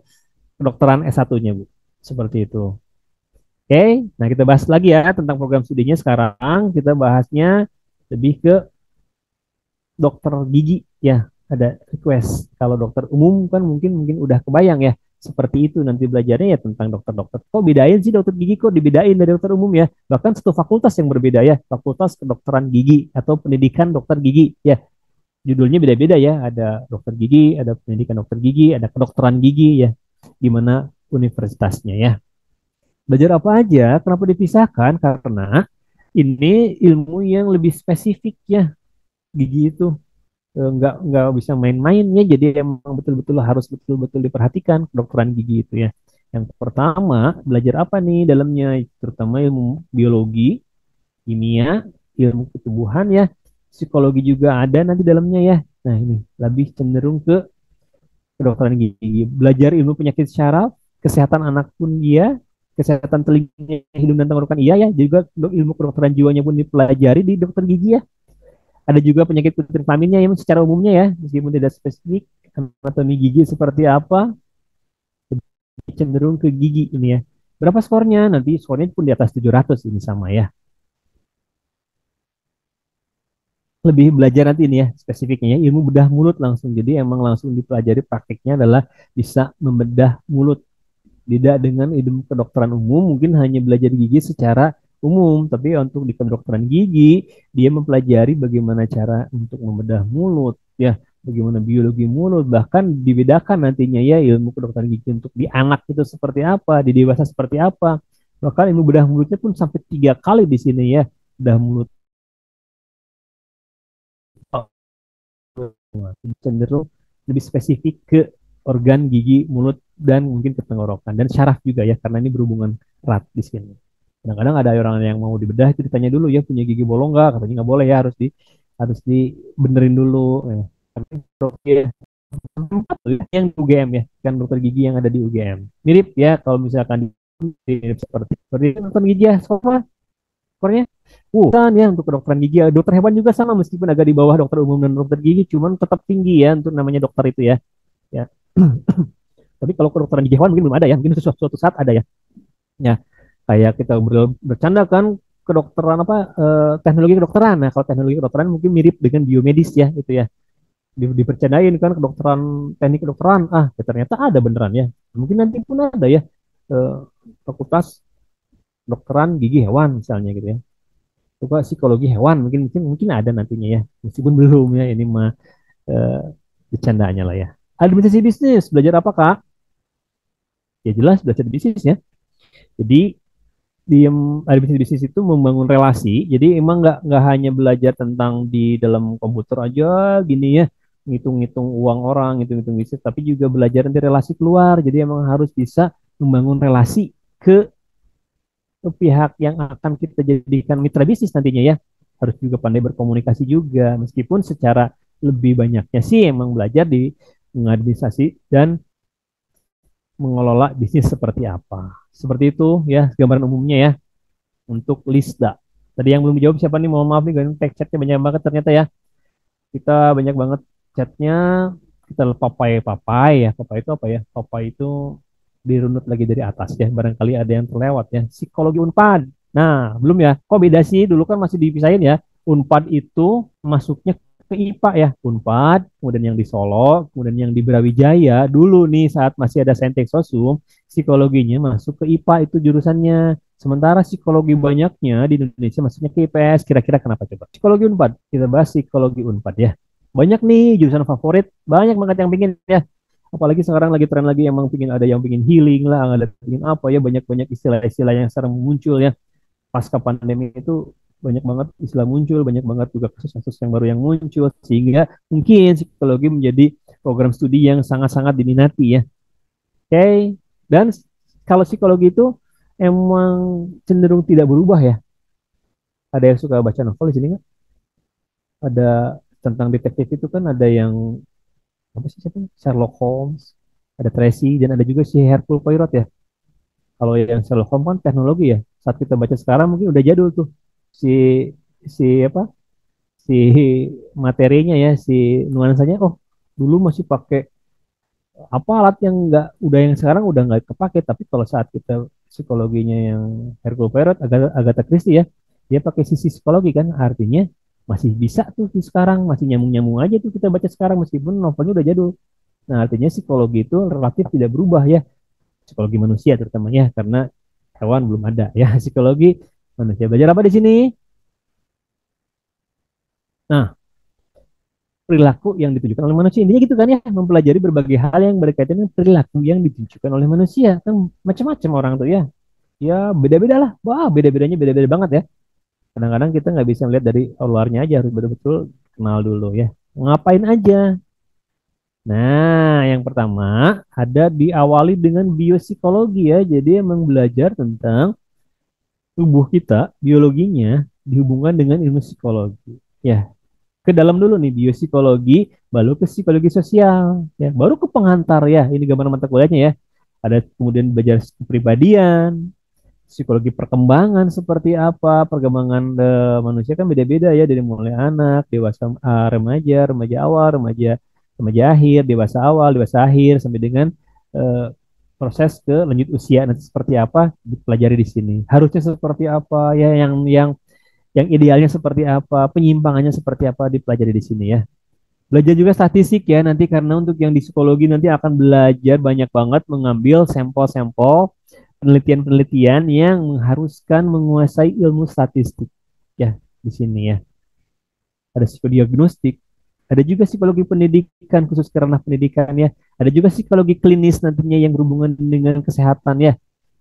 kedokteran S1-nya Bu. Seperti itu. Oke, nah kita bahas lagi ya tentang program studinya sekarang. Kita bahasnya lebih ke dokter gigi ya. Ada request. Kalau dokter umum kan mungkin udah kebayang ya. Seperti itu nanti belajarnya ya tentang dokter-dokter. Kok bedain sih dokter gigi kok dibedain dari dokter umum ya? Bahkan satu fakultas yang berbeda ya, Fakultas Kedokteran Gigi atau Pendidikan Dokter Gigi ya. Judulnya beda-beda ya. Ada dokter gigi, ada pendidikan dokter gigi, ada kedokteran gigi ya. Gimana universitasnya ya. Belajar apa aja? Kenapa dipisahkan? Karena ini ilmu yang lebih spesifik ya. Gigi itu nggak bisa main-main ya. Jadi emang betul-betul harus betul-betul diperhatikan kedokteran gigi itu ya. Yang pertama, belajar apa nih dalamnya? Terutama ilmu biologi, kimia, ilmu ketubuhan ya, psikologi juga ada nanti dalamnya ya. Nah ini lebih cenderung ke kedokteran gigi. Belajar ilmu penyakit syaraf, kesehatan anak pun iya, kesehatan telinga, hidung dan tenggorokan iya ya. Juga ilmu kedokteran jiwanya pun dipelajari di dokter gigi ya. Ada juga penyakit kulit kelaminnya yang secara umumnya ya, meskipun tidak spesifik. Anatomi gigi seperti apa, cenderung ke gigi ini ya. Berapa skornya? Nanti skornya pun di atas 700 ini sama ya. Lebih belajar nanti ini ya spesifiknya ya, ilmu bedah mulut langsung. Jadi emang langsung dipelajari praktiknya adalah bisa membedah mulut. Tidak dengan ilmu kedokteran umum mungkin hanya belajar gigi secara umum, tapi untuk di kedokteran gigi dia mempelajari bagaimana cara untuk membedah mulut ya, bagaimana biologi mulut, bahkan dibedakan nantinya ya ilmu kedokteran gigi untuk di anak itu seperti apa, di dewasa seperti apa. Bahkan ilmu bedah mulutnya pun sampai 3 kali di sini ya, bedah mulut cenderung lebih spesifik ke organ gigi, mulut, dan mungkin ke tenggorokan dan syaraf juga ya karena ini berhubungan erat di sini. Kadang-kadang ada orang yang mau dibedah itu ditanya dulu ya punya gigi bolong nggak, katanya nggak boleh ya, harus dibenerin dulu. Ya. Yang di UGM ya, kan dokter gigi yang ada di UGM mirip ya kalau misalkan mirip seperti dokter gigi ya skornya kan ya untuk kedokteran gigi. Dokter hewan juga sama meskipun agak di bawah dokter umum dan dokter gigi, cuman tetap tinggi ya untuk namanya dokter itu ya. Ya. Tapi kalau kedokteran gigi hewan mungkin belum ada ya, mungkin suatu saat ada ya. Ya, kayak kita bercanda kan kedokteran apa teknologi kedokteran. Nah, kalau teknologi kedokteran mungkin mirip dengan biomedis ya itu ya. Dipercandain kan kedokteran, teknik kedokteran. Ya ternyata ada beneran ya. Mungkin nanti pun ada ya fakultas kedokteran gigi hewan misalnya gitu ya. Coba psikologi hewan mungkin ada nantinya ya. Meskipun belum ya, ini mah eh, bercandanya lah ya. Administrasi bisnis, belajar apa Kak? Ya jelas belajar bisnis ya. Jadi di administrasi bisnis itu membangun relasi. Jadi emang nggak hanya belajar tentang di dalam komputer aja gini ya. ngitung-ngitung uang orang, ngitung-ngitung bisnis, tapi juga belajar nanti relasi keluar. Jadi emang harus bisa membangun relasi ke, ke pihak yang akan kita jadikan mitra bisnis nantinya ya. Harus juga pandai berkomunikasi juga, meskipun secara lebih banyaknya sih emang belajar di mengadministrasi dan mengelola bisnis seperti apa. Seperti itu ya gambaran umumnya ya untuk Lisda. Tadi yang belum dijawab siapa nih? Mohon maaf nih, tag chatnya banyak banget ternyata ya. Kita banyak banget chatnya. Kita papai ya. Papai itu apa ya? Papai itu dirunut lagi dari atas ya. Barangkali ada yang terlewat ya. Psikologi Unpad. Nah, belum ya. Kok beda sih? Dulu kan masih dipisahin ya. Unpad itu masuknya ke IPA ya. Unpad, kemudian yang di Solo, kemudian yang di Brawijaya. Dulu nih saat masih ada Saintek Sosum, psikologinya masuk ke IPA itu jurusannya. Sementara psikologi banyaknya di Indonesia masuknya ke IPS. Kira-kira kenapa coba? Psikologi Unpad. Kita bahas psikologi Unpad ya. Banyak nih jurusan favorit, banyak banget yang pingin ya. Apalagi sekarang lagi tren lagi emang pingin, ada yang pingin healing lah, ada pingin apa ya, banyak-banyak istilah-istilah yang sekarang muncul ya. Pasca pandemi itu banyak banget istilah muncul, banyak banget juga kasus-kasus yang baru yang muncul, sehingga mungkin psikologi menjadi program studi yang sangat-sangat diminati ya. Oke, dan kalau psikologi itu emang cenderung tidak berubah ya. Ada yang suka baca novel di sini nggak? Ada tentang detektif itu kan ada yang apa sih siapa? Sherlock Holmes, ada Tracy dan ada juga si Hercule Poirot ya. Kalau yang Sherlock Holmes kan teknologi ya. Saat kita baca sekarang mungkin udah jadul tuh si si apa? Si materinya ya, si nuansanya oh dulu masih pakai apa alat yang enggak udah yang sekarang udah nggak kepake, tapi kalau saat kita psikologinya yang Hercule Poirot Agatha Christie ya, dia pakai sisi psikologi kan, artinya masih bisa tuh di sekarang, masih nyambung-nyambung aja tuh kita baca sekarang meskipun novelnya udah jadul. Nah, artinya psikologi itu relatif tidak berubah ya, psikologi manusia terutama ya, karena hewan belum ada ya. Psikologi manusia. Belajar apa di sini? Nah, perilaku yang ditunjukkan oleh manusia. Intinya gitu kan ya, mempelajari berbagai hal yang berkaitan dengan perilaku yang ditunjukkan oleh manusia. Kan macam-macam orang tuh ya. Ya beda-beda lah. Wah, beda-bedanya beda-beda banget ya. Kadang-kadang kita nggak bisa melihat dari luarnya aja, harus betul-betul kenal dulu ya. Ngapain aja? Nah, yang pertama ada diawali dengan biopsikologi ya. Jadi emang belajar tentang tubuh kita, biologinya dihubungkan dengan ilmu psikologi. Ya, ke dalam dulu nih biopsikologi, baru ke psikologi sosial, ya, baru ke pengantar ya. Ini gambar mata kuliahnya ya. Ada kemudian belajar kepribadian, psikologi perkembangan seperti apa, perkembangan manusia kan beda-beda ya dari mulai anak, dewasa, remaja, remaja awal, remaja remaja akhir, dewasa awal, dewasa akhir sampai dengan eh, proses ke lanjut usia nanti seperti apa dipelajari di sini. Harusnya seperti apa ya yang idealnya seperti apa, penyimpangannya seperti apa dipelajari di sini ya. Belajar juga statistik ya nanti karena untuk yang di psikologi nanti akan belajar banyak banget mengambil sampel-sampel penelitian-penelitian yang mengharuskan menguasai ilmu statistik ya di sini ya. Ada psikodiagnostik, ada juga psikologi pendidikan khusus karena pendidikan ya. Ada juga psikologi klinis nantinya yang berhubungan dengan kesehatan ya.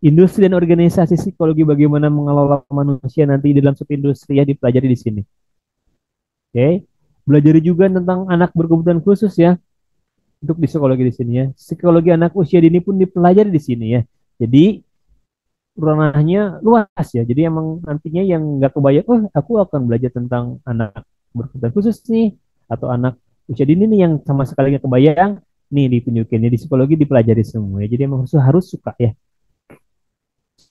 Industri dan organisasi psikologi bagaimana mengelola manusia nanti di dalam subindustri ya dipelajari di sini. Oke. Belajar juga tentang anak berkebutuhan khusus ya untuk di psikologi di sini ya. Psikologi anak usia dini pun dipelajari di sini ya. Jadi ranahnya luas ya. Jadi emang nantinya yang nggak kebayang, oh aku akan belajar tentang anak berkebutuhan khusus nih atau anak usia dini nih yang sama sekali nggak kebayang nih ditunjukin ya di psikologi dipelajari semua ya. Jadi emang harus suka ya.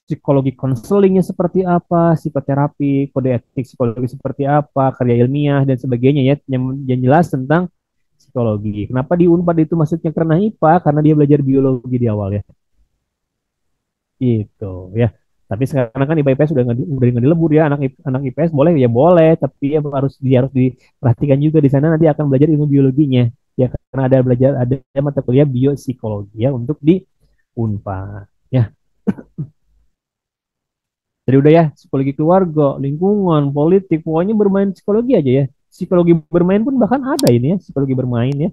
Psikologi konselingnya seperti apa, psikoterapi, kode etik psikologi seperti apa, karya ilmiah dan sebagainya ya yang jelas tentang psikologi. Kenapa di Unpad itu masuknya karena IPA? Karena dia belajar biologi di awal ya. Gitu ya. Tapi sekarang kan IPA IPS udah nggak dilebur ya, anak IPS boleh ya boleh, tapi ya harus diperhatikan juga di sana nanti akan belajar ilmu biologinya ya karena ada mata kuliah biopsikologi ya untuk di Unpad ya. Jadi udah ya, psikologi keluarga, lingkungan, politik, pokoknya bermain psikologi aja ya. Psikologi bermain pun bahkan ada ini ya, psikologi bermain ya.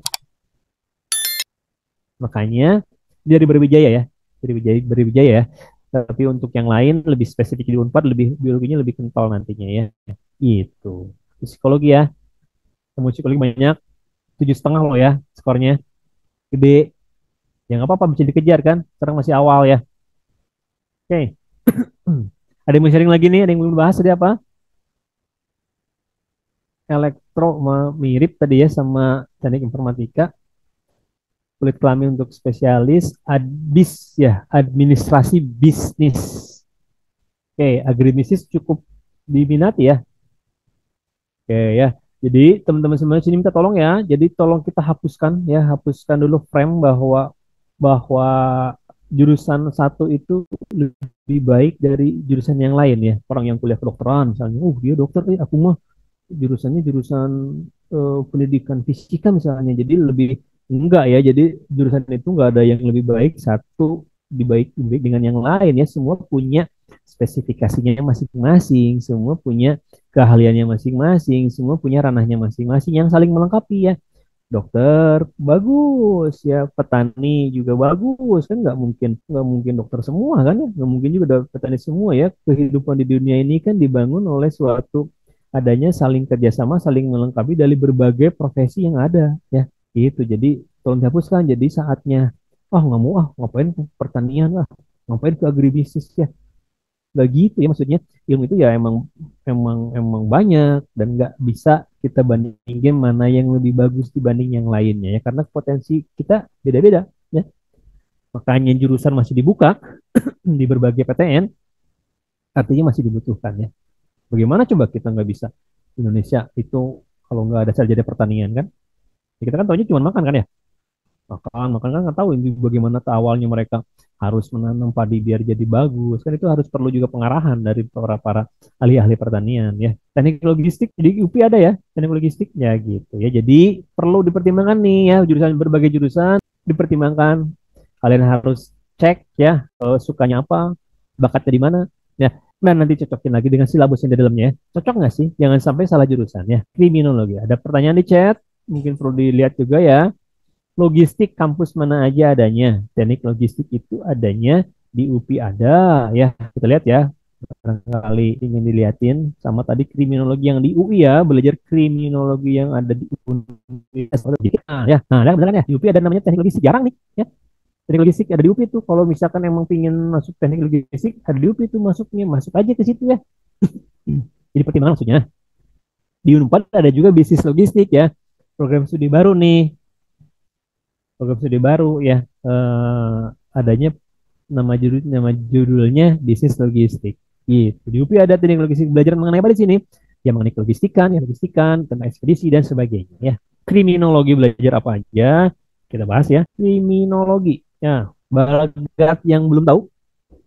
Makanya dari Berwijaya ya, Berwijaya ya. Tapi untuk yang lain lebih spesifik di Unpad, lebih biologinya lebih kental nantinya ya. Itu psikologi ya. Temu psikologi banyak. 7,5 loh ya skornya. Gede. Ya nggak apa-apa bisa dikejar kan. Sekarang masih awal ya. Oke. Ada yang mau sharing lagi nih? Ada yang belum bahas tadi apa? Elektro mirip tadi ya sama teknik informatika. Kulit kelamin untuk spesialis. Adbis ya, administrasi bisnis. Oke, agribisnis cukup diminati ya. Oke ya. Jadi teman-teman semua sini minta tolong ya. Jadi tolong kita hapuskan ya, hapuskan dulu frame bahwa jurusan satu itu lebih baik dari jurusan yang lain ya. Orang yang kuliah kedokteran misalnya, dia dokter, aku mah jurusannya jurusan pendidikan fisika misalnya. Jadi lebih enggak ya. Jadi jurusan itu enggak ada yang lebih baik satu lebih baik dengan yang lain ya. Semua punya spesifikasinya masing-masing, semua punya keahliannya masing-masing, semua punya ranahnya masing-masing yang saling melengkapi ya. Dokter bagus ya, petani juga bagus kan, nggak mungkin dokter semua kan ya, nggak mungkin juga petani semua ya. Kehidupan di dunia ini kan dibangun oleh suatu adanya saling kerjasama, saling melengkapi dari berbagai profesi yang ada ya. Itu jadi tolong dihapuskan. Jadi saatnya nggak mau ngapain ke pertanian, ngapain ke agribisnis ya, nggak gitu ya. Maksudnya ilmu itu ya emang banyak dan nggak bisa kita bandingin mana yang lebih bagus dibanding yang lainnya ya, karena potensi kita beda-beda ya. Makanya jurusan masih dibuka di berbagai PTN, artinya masih dibutuhkan ya. Bagaimana coba kita nggak bisa Indonesia itu kalau nggak ada sarjana pertanian kan? Ya, kita kan tahunya cuma makan kan ya, makan kan nggak tahu ini bagaimana awalnya mereka harus menanam padi biar jadi bagus kan. Itu harus perlu juga pengarahan dari para ahli-ahli pertanian ya. Teknik logistik di UPI ada ya, teknik logistik ya gitu ya. Jadi perlu dipertimbangkan nih ya, berbagai jurusan dipertimbangkan. Kalian harus cek ya, sukanya apa, bakatnya di mana ya, dan nanti cocokin lagi dengan silabus yang di dalamnya ya. Cocok nggak sih? Jangan sampai salah jurusan ya. Kriminologi. Ada pertanyaan di chat, mungkin perlu dilihat juga ya. Logistik kampus mana aja adanya? Teknik logistik itu adanya di UPI ada ya. Kita lihat ya. Barangkali ingin dilihatin sama tadi kriminologi yang di UI ya, belajar kriminologi yang ada di Universitas. Ya. Nah, benar kan ya? Di UPI ada namanya teknik logistik, jarang nih ya. Teknik logistik ada di UPI tuh. Kalau misalkan emang pingin masuk teknik logistik ada di UPI tuh, masuk aja ke situ ya. Jadi pertimbangan maksudnya. Di Unpad ada juga bisnis logistik ya. Program studi baru nih. Program studi baru ya, adanya nama judulnya bisnis logistik gitu. Di UPI ada teknik logistik, belajar mengenai apa di sini ya, mengenai logistikan tentang ekspedisi dan sebagainya ya. Kriminologi belajar apa aja kita bahas ya. Kriminologi ya, balagat yang belum tahu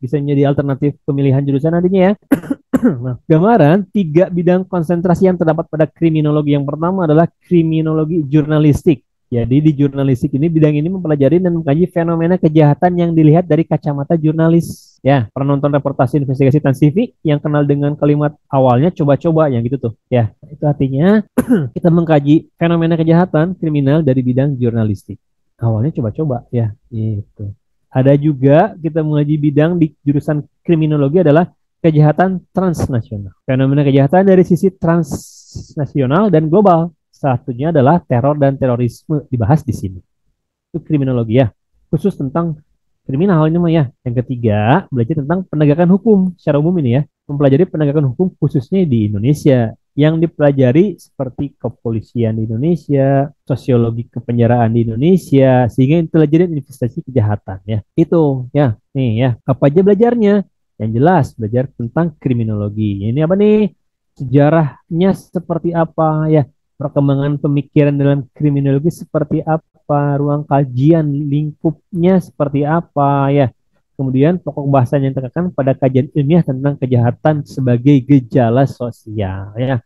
bisa menjadi alternatif pemilihan jurusan nantinya ya. Nah, gambaran 3 bidang konsentrasi yang terdapat pada kriminologi. Yang pertama adalah kriminologi jurnalistik. Jadi di jurnalistik ini, bidang ini mempelajari dan mengkaji fenomena kejahatan yang dilihat dari kacamata jurnalis. Ya, pernah nonton reportase investigasi Trans TV yang kenal dengan kalimat awalnya coba-coba yang gitu tuh. Ya, itu artinya kita mengkaji fenomena kejahatan kriminal dari bidang jurnalistik. Awalnya coba-coba ya, gitu. Ada juga kita mengaji bidang di jurusan kriminologi adalah kejahatan transnasional. Fenomena kejahatan dari sisi transnasional dan global. Satunya adalah teror dan terorisme dibahas di sini. Itu kriminologi ya, khusus tentang kriminal ini mah ya. Yang ketiga, belajar tentang penegakan hukum secara umum ini ya, mempelajari penegakan hukum khususnya di Indonesia. Yang dipelajari seperti kepolisian di Indonesia, sosiologi kepenjaraan di Indonesia, sehingga intelijen investasi kejahatan ya. Itu ya, nih ya. Apa aja belajarnya? Yang jelas belajar tentang kriminologi. Ini apa nih? Sejarahnya seperti apa ya? Perkembangan pemikiran dalam kriminologi seperti apa, ruang kajian lingkupnya seperti apa ya. Kemudian pokok bahasan yang ditekankan pada kajian ilmiah tentang kejahatan sebagai gejala sosial ya.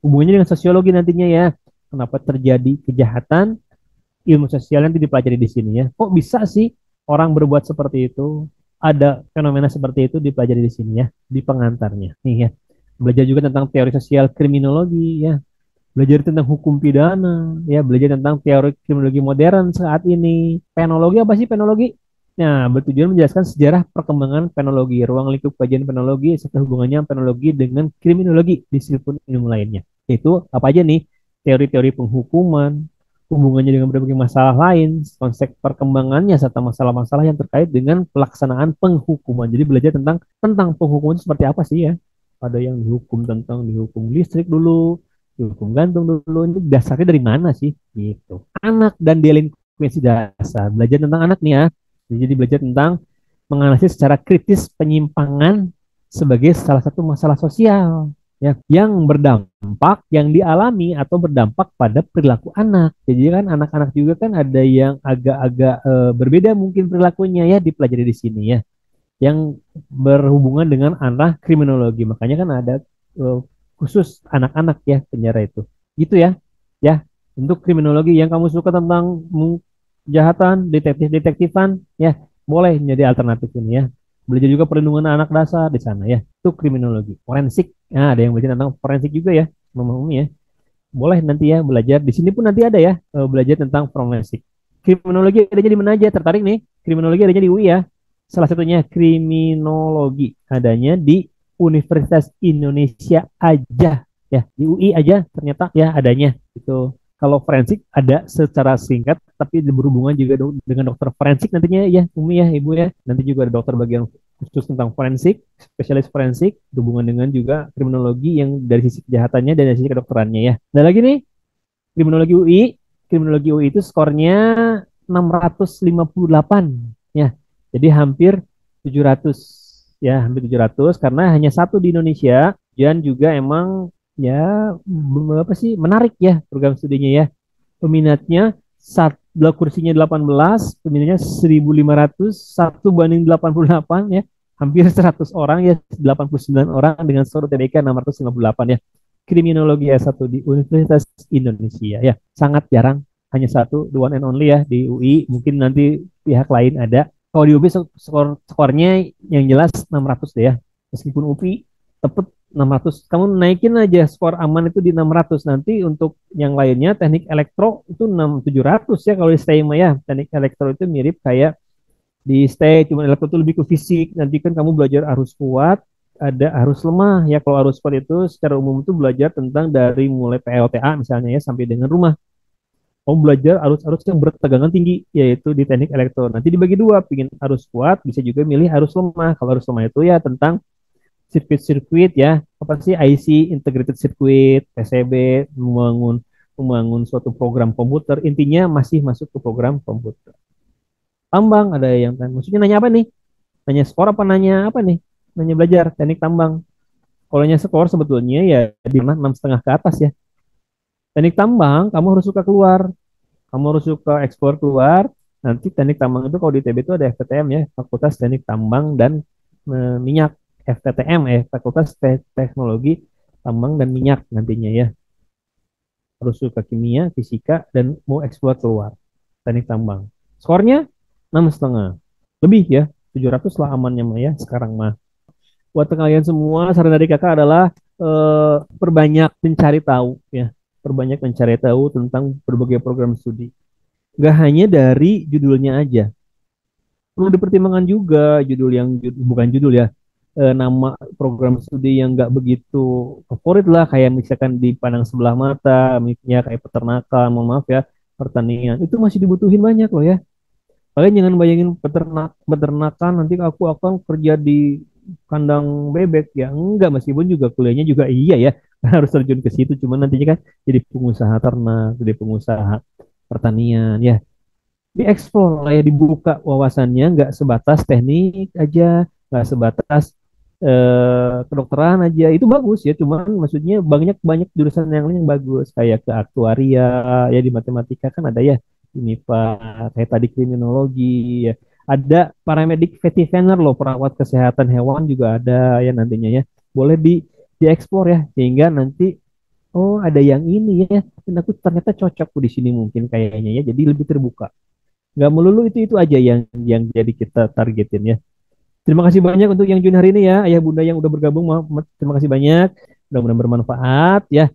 Hubungannya dengan sosiologi nantinya ya. Kenapa terjadi kejahatan? Ilmu sosial nanti dipelajari di sini ya. Kok bisa sih orang berbuat seperti itu? Ada fenomena seperti itu dipelajari di sini ya, di pengantarnya. Nih ya. Belajar juga tentang teori sosial kriminologi ya. Belajar tentang hukum pidana, ya, belajar tentang teori kriminologi modern saat ini. Penologi apa sih penologi? Nah, bertujuan menjelaskan sejarah perkembangan penologi, ruang lingkup kajian penologi, serta hubungannya penologi dengan kriminologi, disiplin ilmu lainnya. Itu apa aja nih? Teori-teori penghukuman, hubungannya dengan berbagai masalah lain, konsep perkembangannya serta masalah-masalah yang terkait dengan pelaksanaan penghukuman. Jadi belajar tentang penghukuman itu seperti apa sih ya? Ada yang dihukum listrik dulu, dihukum gantung dulu. Ini dasarnya dari mana sih? Gitu. Anak dan delinkuensi dasar. Belajar tentang anak nih ya. Jadi belajar tentang menganalisis secara kritis penyimpangan sebagai salah satu masalah sosial ya yang berdampak yang dialami atau berdampak pada perilaku anak. Jadi kan anak-anak juga kan ada yang agak-agak berbeda mungkin perilakunya ya dipelajari di sini ya yang berhubungan dengan arah kriminologi. Makanya kan ada eh, khusus anak-anak ya penjara itu. Gitu ya. Ya, untuk kriminologi yang kamu suka tentang kejahatan, detektif-detektifan ya, boleh menjadi alternatif ini ya. Belajar juga perlindungan anak dasar di sana ya. Itu kriminologi. Forensik. Nah, ada yang belajar tentang forensik juga ya, memahami ya. Boleh nanti ya belajar. Di sini pun nanti ada ya belajar tentang forensik. Kriminologi adanya di mana aja? Tertarik nih? Kriminologi adanya di UI ya. Salah satunya kriminologi adanya di Universitas Indonesia aja ya. Di UI aja ternyata ya adanya itu. Kalau forensik ada secara singkat, tapi berhubungan juga dengan dokter forensik nantinya ya, Umi ya, Ibu ya. Nanti juga ada dokter bagian khusus tentang forensik, spesialis forensik, berhubungan dengan juga kriminologi yang dari sisi kejahatannya dan dari sisi kedokterannya ya. Nah lagi nih, kriminologi UI itu skornya 658 ya. Jadi hampir 700 ya, hampir 700 karena hanya satu di Indonesia dan juga emang ya apa sih menarik ya program studinya ya. Peminatnya kursinya 18, peminatnya 1.500, 1 banding 88 ya. Hampir 100 orang ya, 89 orang dengan skor UTBK 658 ya. Kriminologi S1 di Universitas Indonesia ya. Sangat jarang, hanya satu, the one and only ya di UI. Mungkin nanti pihak lain ada. Kalau di UPI skornya yang jelas 600 deh ya. Meskipun UPI tepat 600. Kamu naikin aja skor aman itu di 600. Nanti untuk yang lainnya teknik elektro itu 700 ya kalau di STEM ya. Teknik elektro itu mirip kayak di STE, cuma elektro itu lebih ke fisik. Nanti kan kamu belajar arus kuat, ada arus lemah ya. Kalau arus kuat itu secara umum itu belajar tentang dari mulai PLTA misalnya ya sampai dengan rumah. Kamu belajar arus-arus yang bertegangan tinggi, yaitu di teknik elektro. Nanti dibagi dua, pingin arus kuat, bisa juga milih arus lemah. Kalau arus lemah itu ya tentang sirkuit-sirkuit ya, apa sih IC, Integrated Circuit, PCB, membangun suatu program komputer. Intinya masih masuk ke program komputer. Tambang ada yang maksudnya nanya apa nih? Nanya skor apa nanya apa nih? Nanya belajar teknik tambang. Kalau nanya skor sebetulnya ya di 6,5 ke atas ya. Teknik tambang kamu harus suka keluar, kamu harus suka ekspor keluar. Nanti teknik tambang itu kalau di TB itu ada FTTM ya, Fakultas Teknik Tambang dan Minyak. FTTM ya, Fakultas Teknologi Tambang dan Minyak nantinya ya. Harus suka kimia, fisika dan mau ekspor keluar teknik tambang. Skornya 6,5. Lebih ya, 700 lah amannya mah ya sekarang mah. Buat kalian semua, saran dari kakak adalah perbanyak mencari tahu ya. Perbanyak mencari tahu tentang berbagai program studi. Gak hanya dari judulnya aja. Perlu dipertimbangkan juga bukan judul ya, nama program studi yang nggak begitu favorit lah, kayak misalkan dipandang sebelah mata, misalnya kayak peternakan, mohon maaf ya, pertanian, itu masih dibutuhin banyak loh ya. Kalian jangan bayangin peternakan nanti aku akan kerja di kandang bebek ya, enggak, meskipun juga kuliahnya juga iya ya, harus terjun ke situ, cuman nantinya kan jadi pengusaha ternak, jadi pengusaha pertanian ya, dieksplor lah ya, dibuka wawasannya, nggak sebatas teknik aja, nggak sebatas kedokteran aja. Itu bagus ya, cuman maksudnya banyak banyak jurusan yang lain yang bagus kayak ke aktuaria ya, di matematika kan ada ya, ini Pak, kayak tadi kriminologi ya, ada paramedik veteriner loh, perawat kesehatan hewan juga ada ya nantinya ya, boleh dieksplor ya, sehingga nanti oh ada yang ini ya, dan aku ternyata cocok di sini mungkin kayaknya ya, jadi lebih terbuka, nggak melulu itu aja yang jadi kita targetin ya. Terima kasih banyak untuk yang join hari ini ya, ayah bunda yang udah bergabung, terima kasih banyak, mudah-mudahan bermanfaat ya.